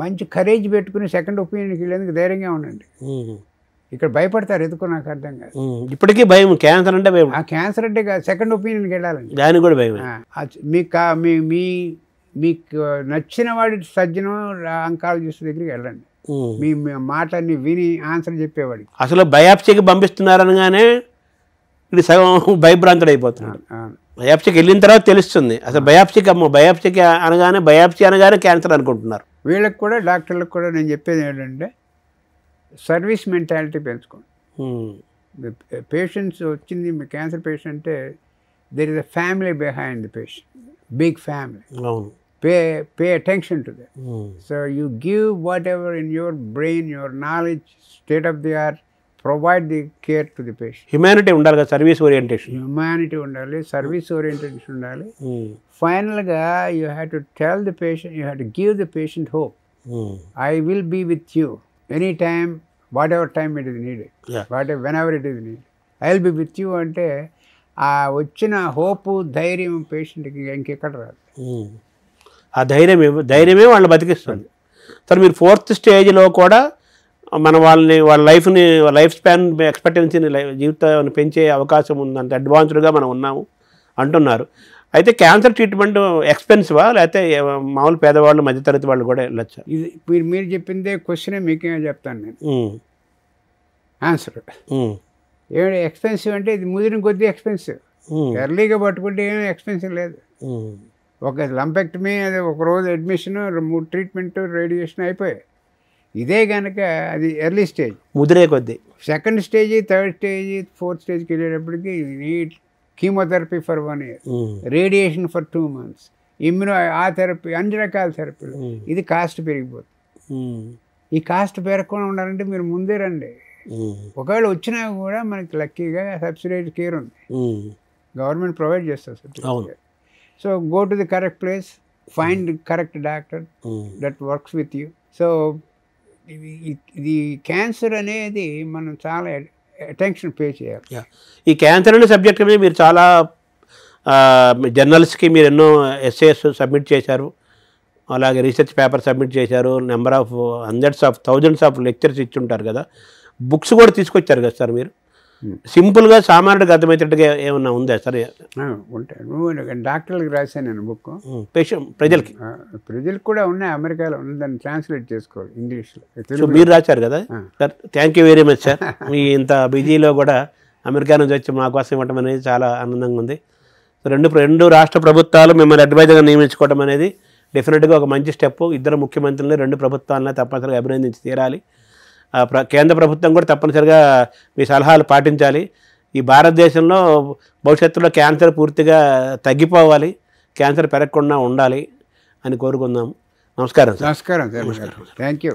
మంచి కరేజ్ పెట్టుకుని సెకండ్ ఒపీనియన్కి వెళ్ళేందుకు ధైర్యంగా ఉండండి. ఇక్కడ భయపడతారు, ఎందుకో నాకు అర్థం కాదు. ఇప్పటికీ భయం, క్యాన్సర్ అంటే భయం. ఆ క్యాన్సర్ అంటే సెకండ్ ఒపీనియన్కి వెళ్ళాలండి, దానికి కూడా భయం. మీకు నచ్చిన వాడి సర్జనం ఆంకాలజిస్ట్ దగ్గరికి వెళ్ళండి, మీ మాటని విని ఆన్సర్ చెప్పేవాడికి. అసలు బయాప్సీకి పంపిస్తున్నారనగానే ఇది సగం భయభ్రాంతుడు అయిపోతున్నాడు. బయాప్సీకి వెళ్ళిన తర్వాత తెలుస్తుంది అసలు బయాప్సీకి అనగానే క్యాన్సర్ అనుకుంటున్నారు. వీళ్ళకి కూడా, డాక్టర్లకు కూడా నేను చెప్పేది ఏంటంటే, సర్వీస్ మెంటాలిటీ పెంచుకోండి. పేషెంట్స్ వచ్చింది, మీ క్యాన్సర్ పేషెంట్ అంటే there is a family behind the patient, big family. Pay attention to that. So you give whatever in your brain, your knowledge, state of the art, provide the care to the patient. Humanity ఉండాలి కదా, service orientation. Humanity ఉండాలి, service orientation ఉండాలి. ఫైనల్గా you have to tell the patient, you have to give the patient hope. I will be with you any time, whatever time it is needed, whenever it is needed, I will be with you అంటే ఆ వచ్చిన hope, ధైర్యం పేషెంట్కి ఇంకెక్కడ రాదు. ఆ ధైర్యమే వాళ్ళని బతికిస్తుంది. సరే, మీరు 4th స్టేజ్లో కూడా వాళ్ళ లైఫ్ స్పాన్ ఎక్స్పెక్టెన్సీని, జీవితాన్ని పెంచే అవకాశం ఉందంటే అడ్వాన్స్డ్గా మనం ఉన్నాము అంటున్నారు. అయితే క్యాన్సర్ ట్రీట్మెంట్ ఎక్స్పెన్సివా, లేకపోతే మామూలు పేదవాళ్ళు, మధ్యతరగతి వాళ్ళు కూడా వెళ్ళొచ్చా? ఇది మీరు చెప్పిందే క్వశ్చనే మీకేమో చెప్తాను నేను ఆన్సర్. ఏమిటి ఎక్స్పెన్సివ్ అంటే, ఇది ముదిరిన కొద్దీ ఎక్స్పెన్సివ్. ఎర్లీగా పట్టుకుంటే ఏమీ ఎక్స్పెన్సివ్ లేదు. ఒక లంపెక్టమీ, అది ఒక రోజు అడ్మిషన్, 3 ట్రీట్మెంట్, రేడియేషన్ అయిపోయాయి. ఇదే కనుక అది ఎర్లీ స్టేజ్, ముదిరే కొద్దీ. Second stage, third stage, 4th స్టేజ్కి వెళ్ళేటప్పటికి neat chemotherapy for 1 year, radiation for 2 months, ఆ థెరపీ, అన్ని రకాల థెరపీలు. ఇది కాస్ట్ పెరిగిపోతుంది. ఈ కాస్ట్ పెరగకుండా ఉండాలంటే మీరు ముందే రండి. ఒకవేళ వచ్చినా కూడా మనకి లక్కీగా సబ్సిడైజ్డ్ కేర్ ఉంది, గవర్నమెంట్ ప్రొవైడ్ చేస్తారు subsidised. So go to the correct place, find the correct doctor that works with you. So the cancer అనేది మనం చాలా అటెన్షన్ పే చేయాలి. ఈ క్యాన్సర్ అనే సబ్జెక్ట్ మీద మీరు చాలా జర్నల్స్కి మీరు ఎన్నో ఎస్ఏస్ సబ్మిట్ చేశారు, అలాగే రీసెర్చ్ పేపర్ సబ్మిట్ చేశారు, number of hundreds of thousands of lectures ఇచ్చుంటారు కదా, బుక్స్ కూడా తీసుకొచ్చారు కదా సార్ మీరు. సింపుల్గా సామాన్యుడికి అర్థమయ్యేటట్టుగా ఏమన్నా ఉందా సరే? ఉంటాయి. నువ్వు డాక్టర్లకు రాశాను నేను బుక్, ప్రజలకు కూడా ఉన్నాయి, అమెరికాలో ఉంది, దాన్ని ట్రాన్స్లేట్ చేసుకోవాలి ఇంగ్లీష్లో. మీరు రాశారు కదా sir, thank you very much sir. మీ ఇంత బిజీలో కూడా అమెరికా నుంచి వచ్చి మా కోసం ఇవ్వటం అనేది చాలా ఆనందంగా ఉంది. రెండు రాష్ట్ర ప్రభుత్వాలు మిమ్మల్ని అడ్వైజర్గా నియమించుకోవడం అనేది డెఫినెట్గా ఒక మంచి స్టెప్. ఇద్దరు ముఖ్యమంత్రులని 2 ప్రభుత్వాలను తప్పనిసరిగా అభినందించి తీరాలి. కేంద్ర ప్రభుత్వం కూడా తప్పనిసరిగా మీ సలహాలు పాటించాలి. ఈ భారతదేశంలో భవిష్యత్తులో క్యాన్సర్ పూర్తిగా తగ్గిపోవాలి, క్యాన్సర్ పెరగకుండా ఉండాలి అని కోరుకుందాం. నమస్కారం సార్. నమస్కారం సార్. Thank you.